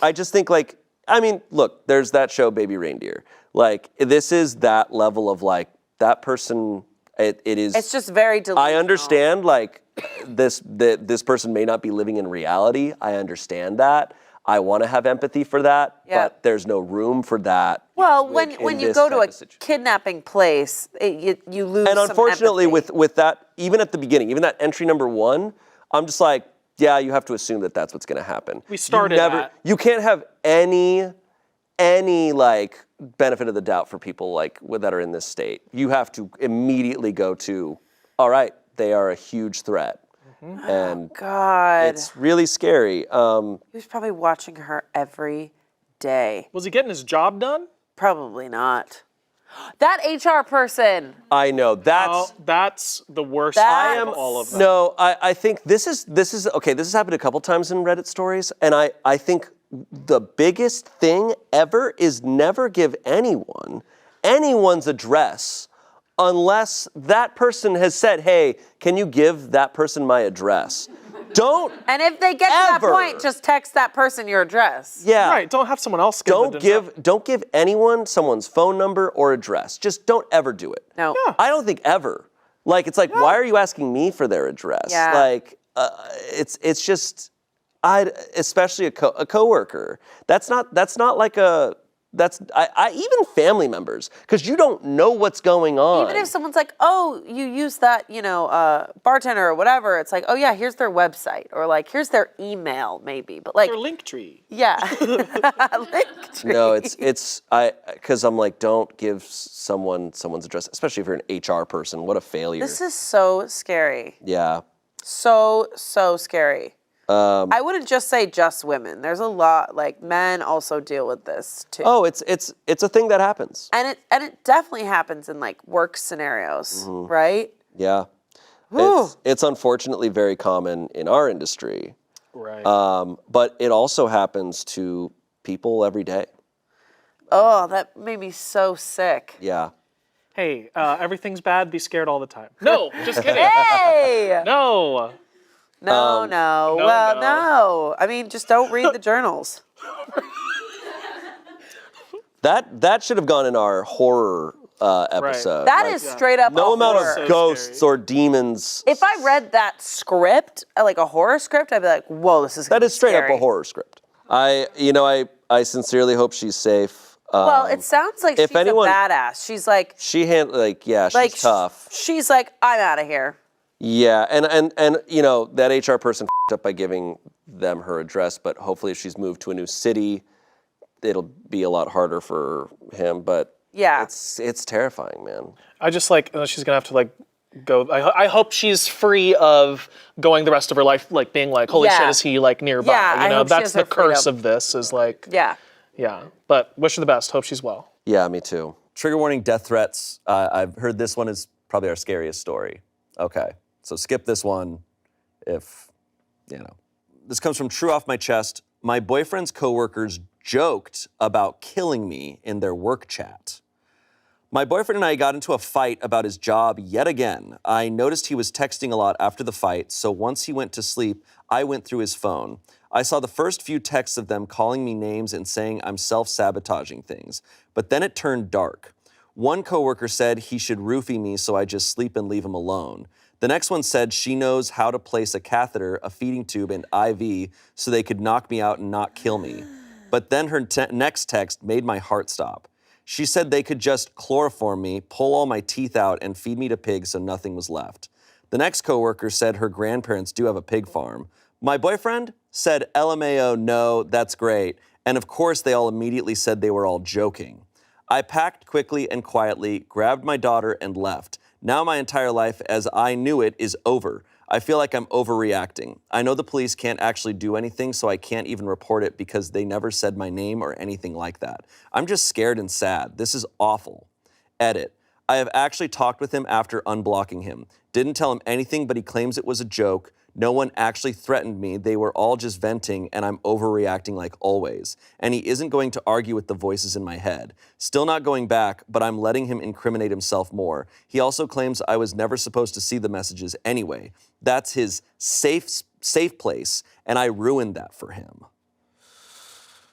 I just think like, I mean, look, there's that show Baby Reindeer. Like, this is that level of like, that person, it is. It's just very delusional. I understand like this person may not be living in reality. I understand that. I want to have empathy for that, but there's no room for that. Well, when you go to a kidnapping place, you lose And unfortunately, some empathy. with that, even at the beginning, even that entry number 1, I'm just like, yeah, you have to assume that that's what's going to happen. We started that. You can't have any like benefit of the doubt for people like that are in this state. You have to immediately go to, all right, they are a huge threat. And God, it's really scary. He was probably watching her every day. Was he getting his job done? Probably not. That HR person. I know That's the worst That's- of all of them. No, I think this is okay. This has happened a couple times in Reddit stories, and I think the biggest thing ever is never give anyone's address unless that person has said, hey, can you give that person my address? Don't. And if they get to that ever. point, just text that person your address. Yeah. Right, don't have someone else give Don't give anyone someone's phone number or address. Just don't ever do it. No. Yeah. I don't think ever. Like, it's like, why are you asking me for their address? Yeah. Like, it's just, especially a coworker. That's not like a even family members, because you don't know what's going on. Even if someone's like, oh, you use that, bartender or whatever, it's like, oh yeah, here's their website, or like, here's their email maybe, but like. Their Linktree. Yeah. Linktree. No, because I'm like, don't give someone's address, especially if you're an HR person. What a failure. This is so scary. Yeah. So scary. I wouldn't just say just women. There's a lot, like men also deal with this too. Oh, it's a thing that happens. And it definitely happens in like work scenarios, right? Yeah. It's unfortunately very common in our industry. Right. But it also happens to people every day. Oh, that made me so sick. Yeah. Hey, everything's bad, be scared all the time. No, just kidding. Hey! No. No. Well, no. no. I mean, just don't read the journals. That should have gone in our horror episode. That is straight up no a amount horror. of ghosts or demons. If I read that script, like a horror script, I'd be like, whoa, this is That is straight scary. up a horrh script. I sincerely hope she's safe. Well, it sounds like she's a badass. She's like, she's tough. She's like, I'm out of here. Yeah, and that HR person f***ed up by giving them her address, but hopefully if she's moved to a new city, it'll be a lot harder for him. But yeah, it's terrifying, man. I just she's gonna have to go. I hope she's free of going the rest of her life being like, holy shit, is he nearby? Yeah, that's the curse of this. Is yeah. But wish her the best. Hope she's well. Yeah, me too. Trigger warning: death threats. I've heard this one is probably our scariest story. Okay. So skip this one if, This comes from True Off My Chest. My boyfriend's coworkers joked about killing me in their work chat. My boyfriend and I got into a fight about his job yet again. I noticed he was texting a lot after the fight, so once he went to sleep, I went through his phone. I saw the first few texts of them calling me names and saying I'm self-sabotaging things, but then it turned dark. One coworker said he should roofie me so I just sleep and leave him alone. The next one said she knows how to place a catheter, a feeding tube, and IV so they could knock me out and not kill me. But then her next text made my heart stop. She said they could just chloroform me, pull all my teeth out, and feed me to pigs so nothing was left. The next coworker said her grandparents do have a pig farm. My boyfriend said, LMAO, no, that's great. And of course, they all immediately said they were all joking. I packed quickly and quietly, grabbed my daughter, and left. Now my entire life, as I knew it, is over. I feel like I'm overreacting. I know the police can't actually do anything, so I can't even report it because they never said my name or anything like that. I'm just scared and sad. This is awful. Edit. I have actually talked with him after unblocking him. Didn't tell him anything, but he claims it was a joke. No one actually threatened me. They were all just venting, and I'm overreacting like always. And he isn't going to argue with the voices in my head. Still not going back, but I'm letting him incriminate himself more. He also claims I was never supposed to see the messages anyway. That's his safe place, and I ruined that for him.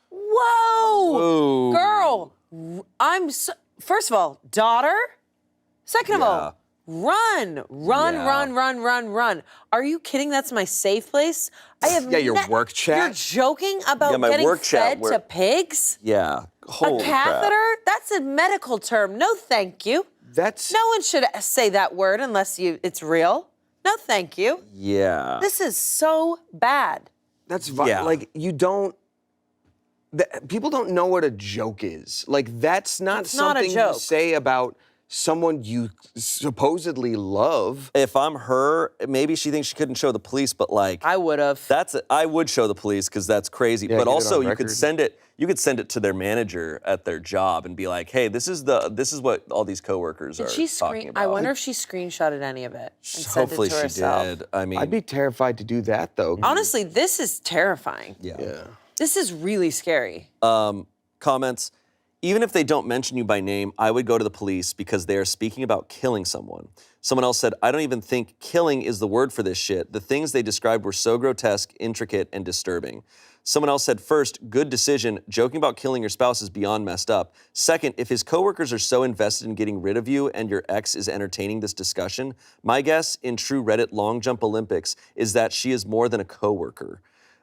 Whoa! Girl, first of all, daughter. Second of all, run. Are you kidding? That's my safe place? I have your work chat? You're joking about getting fed to pigs? Yeah. Holy a catheter? crap. That's a medical term. No, thank you. No one should say that word unless it's real. No, thank you. Yeah. This is so bad. That's you don't. People don't know what a joke is. That's not something you say about someone you supposedly love. If I'm her, maybe she thinks she couldn't show the police, but I would have. I would show the police because that's crazy. Yeah, but also you could send it to their manager at their job and be like, hey, this is what all these coworkers are talking about. I wonder if she screenshotted any of it and Hopefully sent it to she herself. did. I mean, I'd be terrified to do that though. Honestly, this is terrifying. yeah. This is really scary. Comments. Even if they don't mention you by name, I would go to the police because they are speaking about killing someone. Someone else said, I don't even think killing is the word for this shit. The things they described were so grotesque, intricate, and disturbing. Someone else said, first, good decision. Joking about killing your spouse is beyond messed up. Second, if his coworkers are so invested in getting rid of you and your ex is entertaining this discussion, my guess in true Reddit long jump Olympics is that she is more than a coworker.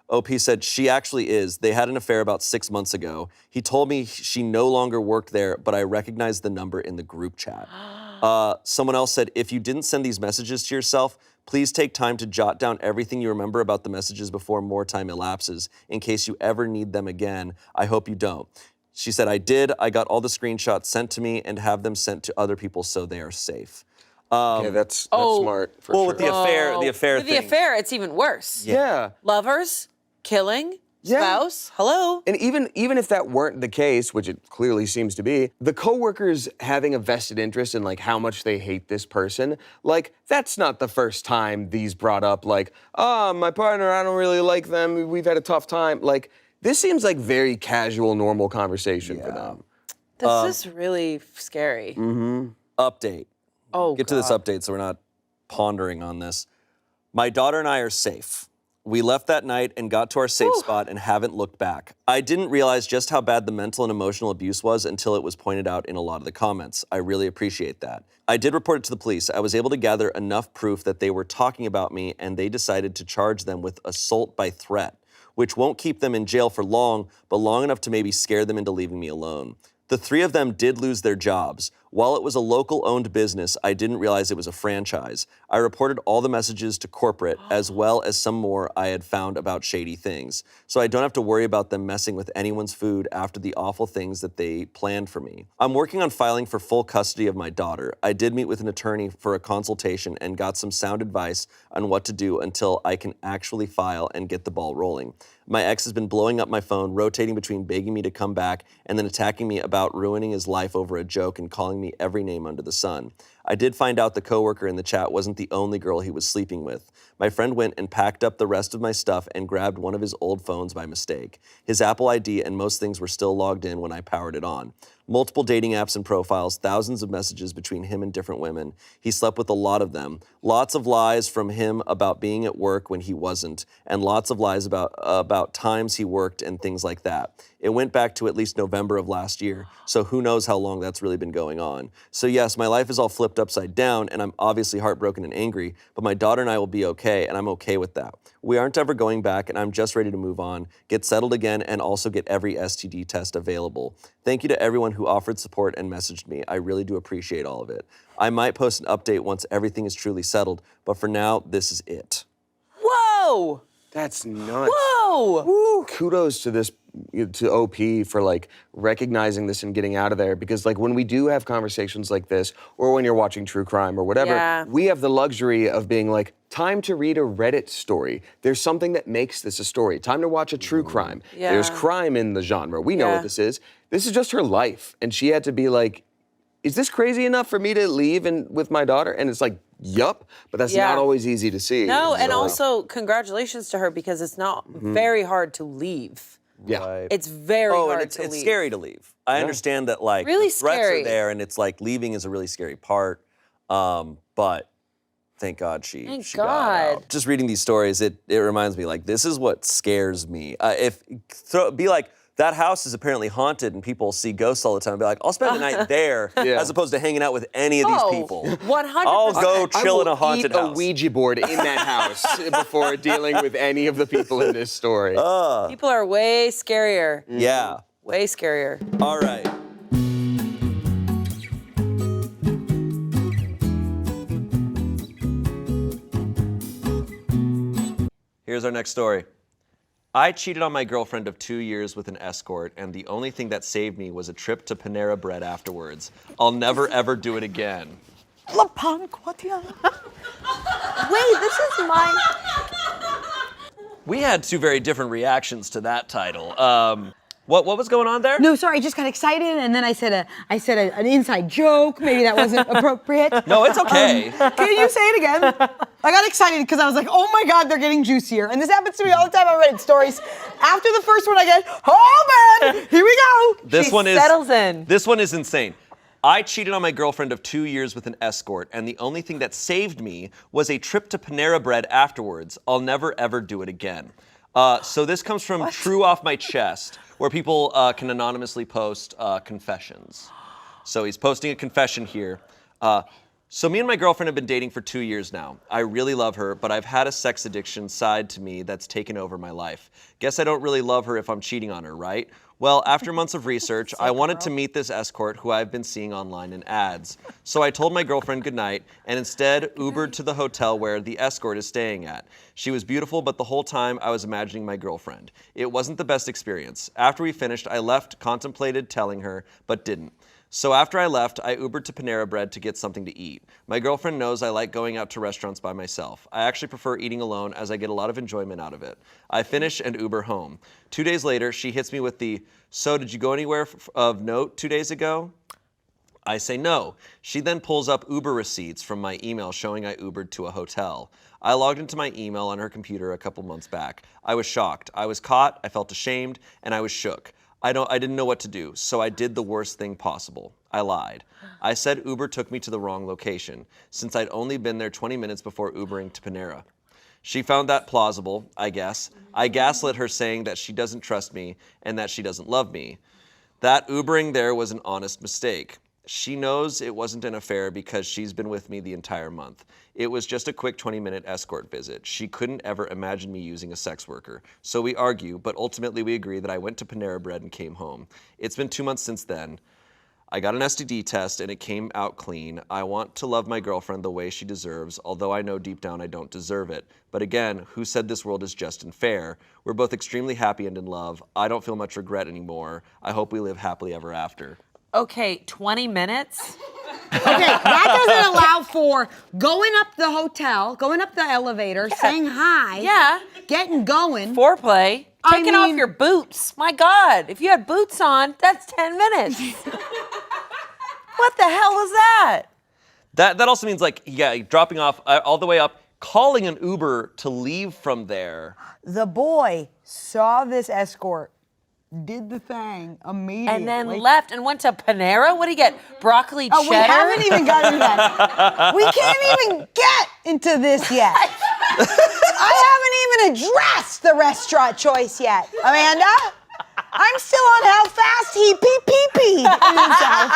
OP said, she actually is. They had an affair about 6 months ago. He told me she no longer worked there, but I recognized the number in the group chat. Someone else said, if you didn't send these messages to yourself, please take time to jot down everything you remember about the messages before more time elapses, in case you ever need them again. I hope you don't. She said, I did. I got all the screenshots sent to me and have them sent to other people so they are safe. Okay, that's smart for sure. With the affair With thing. the affair, it's even worse. Yeah. Lovers, killing, Yeah. spouse, hello. And even if that weren't the case, which it clearly seems to be, the coworkers having a vested interest in like how much they hate this person, like that's not the first time these brought up like, oh, my partner, I don't really like them, we've had a tough time. Like, this seems like very casual, normal conversation for them. This is really scary. Update. Oh, Get to this update so we're not pondering on this. My daughter and I are safe. We left that night and got to our safe spot and haven't looked back. I didn't realize just how bad the mental and emotional abuse was until it was pointed out in a lot of the comments. I really appreciate that. I did report it to the police. I was able to gather enough proof that they were talking about me, and they decided to charge them with assault by threat, which won't keep them in jail for long, but long enough to maybe scare them into leaving me alone. The 3 of them did lose their jobs. While it was a local-owned business, I didn't realize it was a franchise. I reported all the messages to corporate, as well as some more I had found about shady things. So I don't have to worry about them messing with anyone's food after the awful things that they planned for me. I'm working on filing for full custody of my daughter. I did meet with an attorney for a consultation and got some sound advice on what to do until I can actually file and get the ball rolling. My ex has been blowing up my phone, rotating between begging me to come back and then attacking me about ruining his life over a joke and calling me every name under the sun. I did find out the coworker in the chat wasn't the only girl he was sleeping with. My friend went and packed up the rest of my stuff and grabbed one of his old phones by mistake. His Apple ID and most things were still logged in when I powered it on. Multiple dating apps and profiles, thousands of messages between him and different women. He slept with a lot of them. Lots of lies from him about being at work when he wasn't, and lots of lies about times he worked and things like that. It went back to at least November of last year, so who knows how long that's really been going on. So yes, my life is all flipped upside down, and I'm obviously heartbroken and angry, but my daughter and I will be okay, and I'm okay with that. We aren't ever going back, and I'm just ready to move on, get settled again, and also get every STD test available. Thank you to everyone who offered support and messaged me. I really do appreciate all of it. I might post an update once everything is truly settled, but for now, this is it. Whoa! That's nuts. Whoa! Woo. Kudos to this, to OP for like recognizing this and getting out of there, because like when we do have conversations like this, or when you're watching true crime or whatever, we have the luxury of being like, time to read a Reddit story. There's something that makes this a story. Time to watch a true crime. There's crime in the genre. We know what this is. This is just her life. And she had to be like, is this crazy enough for me to leave with my daughter? And it's like, yup, but that's not always easy to see. No, and also congratulations to her, because it's not very hard to leave. Yeah. Right. It's very hard to leave. It's scary to leave. I understand that like Really the threats scary. are there, and it's like leaving is a really scary part. But thank God she got out. Just reading these stories, it reminds me like this is what scares me. Be like, that house is apparently haunted and people see ghosts all the time. I'd be like, I'll spend the night there as opposed to hanging out with any of these people. 100%. I'll go chill in a haunted house. house. A Ouija board in that house before dealing with any of the people in this story. People are way scarier. Yeah. Way scarier. All right. Here's our next story. I cheated on my girlfriend of 2 years with an escort, and the only thing that saved me was a trip to Panera Bread afterwards. I'll never, ever do it again. Wait, this is my... We had 2 very different reactions to that title. What was going on there? No, sorry, I just got excited, and then I said an inside joke. Maybe that wasn't appropriate. No, it's okay. Can you say it again? I got excited because I was like, oh my God, they're getting juicier. And this happens to me all the time on Reddit stories. After the first one, I get, oh man, here we go. Settles in. This one is insane. I cheated on my girlfriend of 2 years with an escort, and the only thing that saved me was a trip to Panera Bread afterwards. I'll never, ever do it again. So this comes from True Off My Chest, where people can anonymously post confessions. So he's posting a confession here. So me and my girlfriend have been dating for 2 years now. I really love her, but I've had a sex addiction side to me that's taken over my life. Guess I don't really love her if I'm cheating on her, right? Well, after months of research, I wanted to meet this escort who I've been seeing online in ads. So I told my girlfriend goodnight and instead Ubered to the hotel where the escort is staying at. She was beautiful, but the whole time I was imagining my girlfriend. It wasn't the best experience. After we finished, I left, contemplated telling her, but didn't. So after I left, I Ubered to Panera Bread to get something to eat. My girlfriend knows I like going out to restaurants by myself. I actually prefer eating alone as I get a lot of enjoyment out of it. I finish and Uber home. 2 days later, she hits me with the, "So did you go anywhere of note 2 days ago?" I say no. She then pulls up Uber receipts from my email showing I Ubered to a hotel. I logged into my email on her computer a couple months back. I was shocked. I was caught, I felt ashamed, and I was shook. I didn't know what to do, so I did the worst thing possible. I lied. I said Uber took me to the wrong location, since I'd only been there 20 minutes before Ubering to Panera. She found that plausible, I guess. I gaslit her saying that she doesn't trust me and that she doesn't love me. That Ubering there was an honest mistake. She knows it wasn't an affair because she's been with me the entire month. It was just a quick 20-minute escort visit. She couldn't ever imagine me using a sex worker. So we argue, but ultimately we agree that I went to Panera Bread and came home. It's been 2 months since then. I got an STD test and it came out clean. I want to love my girlfriend the way she deserves, although I know deep down I don't deserve it. But again, who said this world is just and fair? We're both extremely happy and in love. I don't feel much regret anymore. I hope we live happily ever after. Okay, 20 minutes? Okay, that doesn't allow for going up the hotel, going up the elevator, saying hi. Yeah. Getting going. Foreplay. I Taking off mean- your boots. My God, if you had boots on, that's 10 minutes. What the hell was that? That also means dropping off all the way up, calling an Uber to leave from there. The boy saw this escort, did the thing immediately. And then left and went to Panera? What do you get? Broccoli cheddar? Oh, we haven't even gotten to that. We can't even get into this yet. I haven't even addressed the restaurant choice yet. Amanda, I'm still on how fast he pee-pee-peed himself.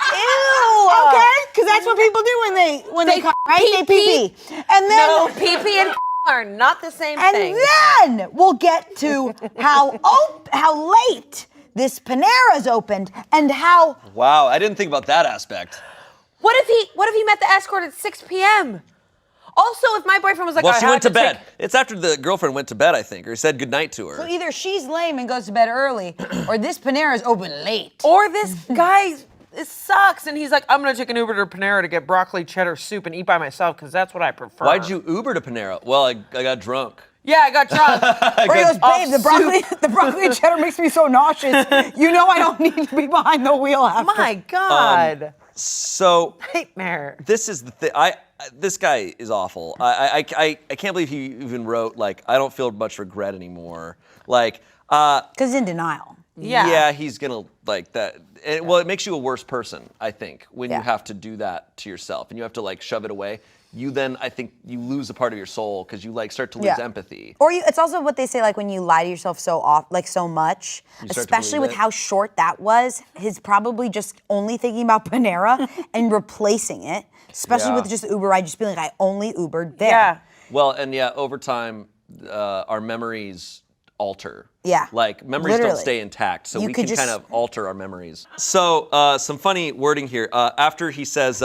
Ew. Okay? Because that's what people do when they come, right? They pee-pee. And then... No, pee-pee and are not the same thing. And then we'll get to how late this Panera's opened and how... Wow, I didn't think about that aspect. What if he met the escort at 6 p.m.? Also, if my boyfriend was like, Well, I she have went to bed. take- It's after the girlfriend went to bed, I think, or said goodnight to her. So either she's lame and goes to bed early, or this Panera's open late. Or this guy, it sucks, and he's like, I'm gonna take an Uber to Panera to get broccoli cheddar soup and eat by myself because that's what I prefer. Why'd you Uber to Panera? Well, I got drunk. Yeah, I got drunk. Or he goes, babe, the broccoli cheddar makes me so nauseous. You know I don't need to be behind the wheel after. My God. So Nightmare. this is the thing. This guy is awful. I can't believe he even wrote I don't feel much regret anymore. Because he's in denial. Yeah. Yeah, he's gonna that. And, well, it makes you a worse person, I think, when you have to do that to yourself and you have to shove it away. You then, I think, you lose a part of your soul because you start to lose empathy. Or it's also what they say, when you lie to yourself so much, especially with how short that was. He's probably just only thinking about Panera and replacing it, especially with just Uber ride, just being I only Ubered there. Yeah. Well, and over time, our memories alter. Yeah. Memories Literally. don't stay intact, so You we could can just- kind of alter our memories. So some funny wording here. After he says,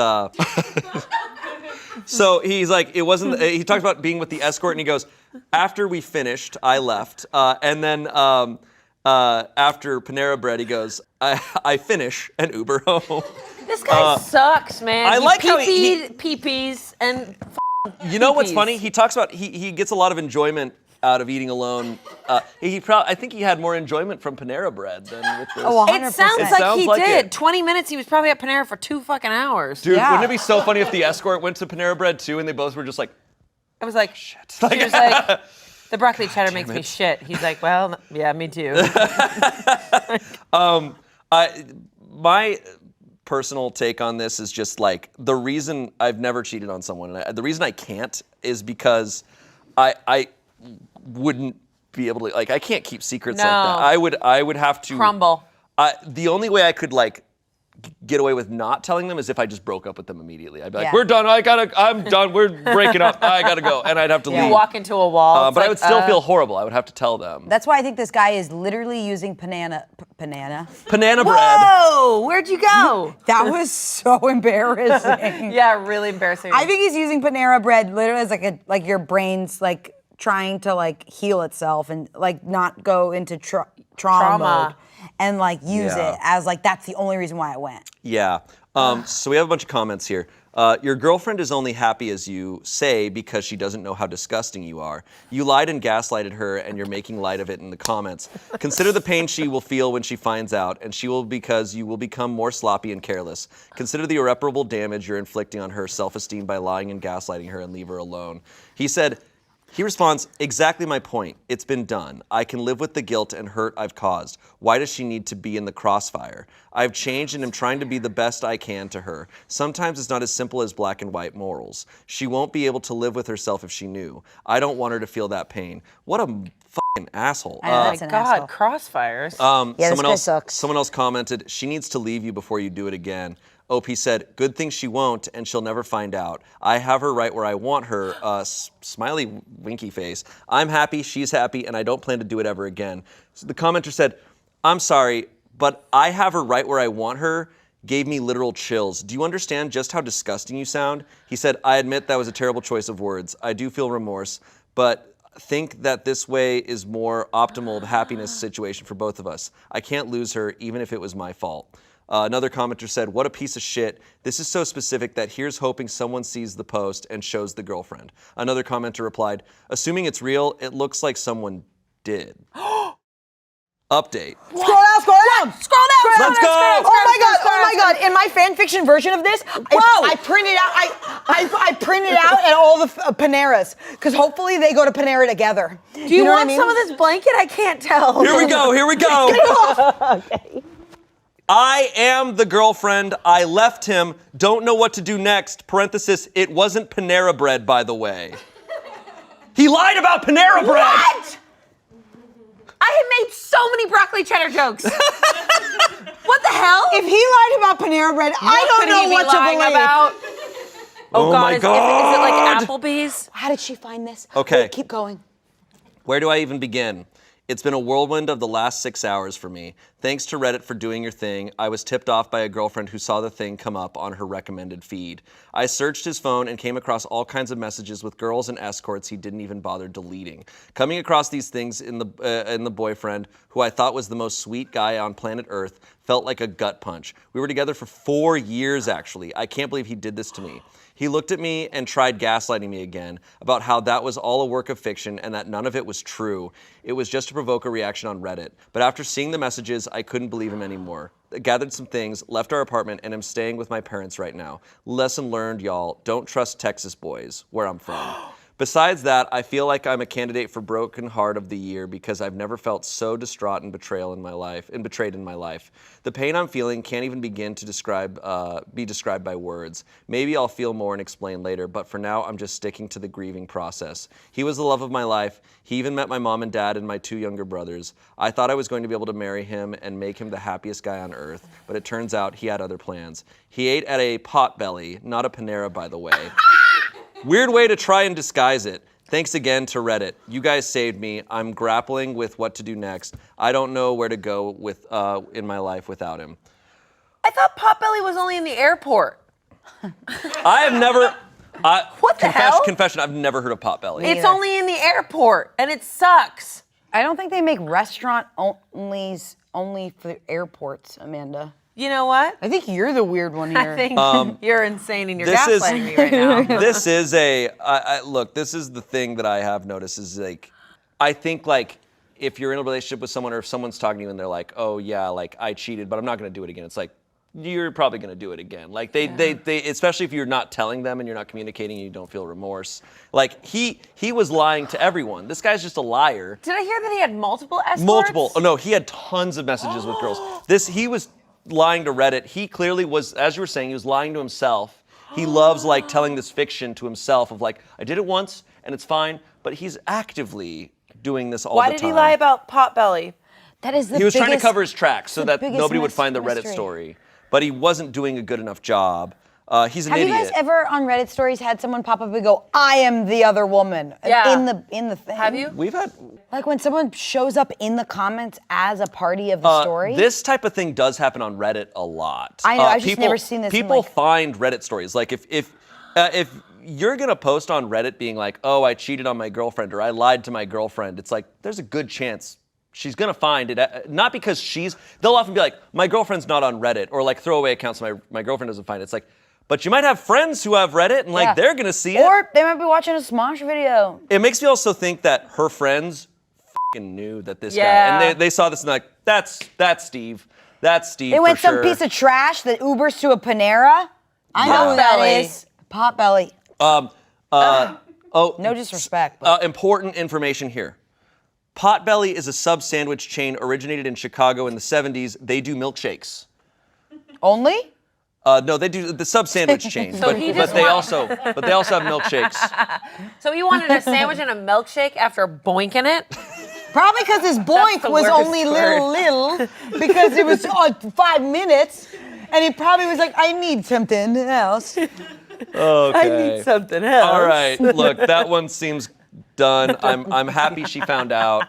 so he's it wasn't, he talked about being with the escort and he goes, after we finished, I left. And then after Panera Bread, he goes, I finish and Uber home. This guy sucks, man. I like how pee-pees and You know what's pee-pees. funny? He talks about, he gets a lot of enjoyment out of eating alone. I think he had more enjoyment from Panera Bread than with this. Oh, It 100%. sounds It like he sounds like did. it. 20 minutes, he was probably at Panera for 2 fucking hours. Dude, wouldn't it be so funny if the escort went to Panera Bread too and they both were just I was like, shit. She was like, the broccoli cheddar makes me shit. He's like, well, yeah, me too. My personal take on this is just the reason I've never cheated on someone, and the reason I can't is because I wouldn't be able to, I can't keep secrets like that. No. I would have to Crumble. The only way I could get away with not telling them is if I just broke up with them immediately. I'd be like, we're done, I'm done, we're breaking up, I gotta go, and I'd have to leave. You walk into a wall. But I would still feel horrible, I would have to tell them. That's why I think this guy is literally using banana bread. Whoa, where'd you go? That was so embarrassing. Yeah, really embarrassing. I think he's using Panera Bread literally as like your brain's like trying to like heal itself and like not go into trauma mode and like use it as like that's the only reason why I went. Yeah. So we have a bunch of comments here. Your girlfriend is only happy as you say because she doesn't know how disgusting you are. You lied and gaslighted her and you're making light of it in the comments. Consider the pain she will feel when she finds out, and she will because you will become more sloppy and careless. Consider the irreparable damage you're inflicting on her self-esteem by lying and gaslighting her, and leave her alone. He responds, exactly my point. It's been done. I can live with the guilt and hurt I've caused. Why does she need to be in the crossfire? I've changed and am trying to be the best I can to her. Sometimes it's not as simple as black and white morals. She won't be able to live with herself if she knew. I don't want her to feel that pain. What a fucking asshole. I know, that's an asshole. Crossfires. This guy sucks. Someone else commented, she needs to leave you before you do it again. OP said, good thing she won't, and she'll never find out. I have her right where I want her. Smiley winky face. I'm happy, she's happy, and I don't plan to do it ever again. So the commenter said, I'm sorry, but I have her right where I want her gave me literal chills. Do you understand just how disgusting you sound? He said, I admit that was a terrible choice of words. I do feel remorse, but think that this way is more optimal happiness situation for both of us. I can't lose her, even if it was my fault. Another commenter said, what a piece of shit. This is so specific that here's hoping someone sees the post and shows the girlfriend. Another commenter replied, assuming it's real, it looks like someone did. Update. Scroll down. Let's go. Oh my god. In my fan fiction version of this, I printed out I printed out at all the Paneras because hopefully they go to Panera together. Do you know want what I mean? some of this blanket? I can't tell. Here we go. Okay. I am the girlfriend. I left him. Don't know what to do next. Parenthesis, it wasn't Panera Bread, by the way. He lied about Panera Bread. What? I have made so many broccoli cheddar jokes. What the hell? If he lied about Panera Bread, I don't know what to believe. About? Oh God, my is God. it like Applebee's? How did she find this? Okay. Wait, keep going. Where do I even begin? It's been a whirlwind of the last 6 hours for me. Thanks to Reddit for doing your thing. I was tipped off by a girlfriend who saw the thing come up on her recommended feed. I searched his phone and came across all kinds of messages with girls and escorts he didn't even bother deleting. Coming across these things in the boyfriend, who I thought was the most sweet guy on planet Earth, felt like a gut punch. We were together for 4 years, actually. I can't believe he did this to me. He looked at me and tried gaslighting me again about how that was all a work of fiction and that none of it was true. It was just to provoke a reaction on Reddit. But after seeing the messages, I couldn't believe him anymore. I gathered some things, left our apartment, and am staying with my parents right now. Lesson learned, y'all. Don't trust Texas boys, where I'm from. Besides that, I feel like I'm a candidate for Broken Heart of the Year because I've never felt so distraught and betrayed in my life. The pain I'm feeling can't even begin to be described by words. Maybe I'll feel more and explain later, but for now, I'm just sticking to the grieving process. He was the love of my life. He even met my mom and dad and my 2 younger brothers. I thought I was going to be able to marry him and make him the happiest guy on earth, but it turns out he had other plans. He ate at a Potbelly, not a Panera, by the way. Weird way to try and disguise it. Thanks again to Reddit. You guys saved me. I'm grappling with what to do next. I don't know where to go with in my life without him. I thought Potbelly was only in the airport. I have never. What the hell? Confession, I've never heard of Potbelly. It's only in the airport, and it sucks. I don't think they make restaurant only for airports, Amanda. You know what? I think you're the weird one here. I think you're insane and you're gaslighting me right now. This is look, this is the thing that I have noticed is like, I think like if you're in a relationship with someone or if someone's talking to you and they're like, oh yeah, like I cheated, but I'm not gonna do it again. It's like, you're probably gonna do it again. Like they especially if you're not telling them and you're not communicating and you don't feel remorse. Like he was lying to everyone. This guy's just a liar. Did I hear that he had multiple escorts? Multiple. Oh no, he had tons of messages with girls. He was lying to Reddit. He clearly was, as you were saying, he was lying to himself. He loves like telling this fiction to himself of like, I did it once and it's fine, but he's actively doing this all the time. Why did he lie about Potbelly? That is the He was biggest, trying to cover his tracks so that biggest nobody would find the mystery. Reddit story. but he wasn't doing a good enough job. He's an idiot. Have you guys ever on Reddit stories had someone pop up and go, "I am the other woman" in the thing? Have you? We've had Like when someone shows up in the comments as a party of the story? This type of thing does happen on Reddit a lot. I know, I've just never seen this in, People like- find Reddit stories. Like if you're gonna post on Reddit being like, "Oh, I cheated on my girlfriend" or "I lied to my girlfriend," it's like there's a good chance she's gonna find it. Not because they'll often be like, "My girlfriend's not on Reddit," or like throwaway accounts. My girlfriend doesn't find it. It's like, but you might have friends who have Reddit and like they're gonna see it. Or they might be watching a Smosh video. It makes me also think that her friends knew that this guy, and they saw this and like, that's Steve. That's Steve. They went for some sure. piece of trash that Ubers to a Panera. I know who that Potbelly. is. Potbelly. No disrespect. But. Important information here. Potbelly is a sub sandwich chain originated in Chicago in the 70s. They do milkshakes. Only? No, they do the sub sandwich chain, but they also have milkshakes. So he wanted a sandwich and a milkshake after boinking it? Probably because his boink the was worst only word. little, because it was 5 minutes, and he probably was like, I need something else. Okay. Something else. All right. Look, that one seems done. I'm happy she found out.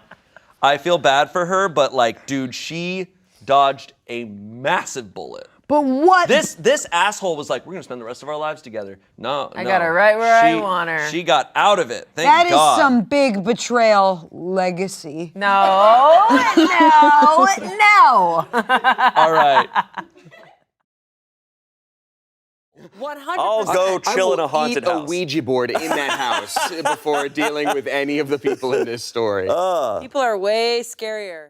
I feel bad for her, but like, dude, she dodged a massive bullet. But what? This asshole was like, we're gonna spend the rest of our lives together. No, I got her right where I want her. She got out of it. Thank That is God. some big betrayal legacy. No. No. All right. 100%. I'll go chill in a haunted eat house. a Ouija board in that house before dealing with any of the people in this story. People are way scarier.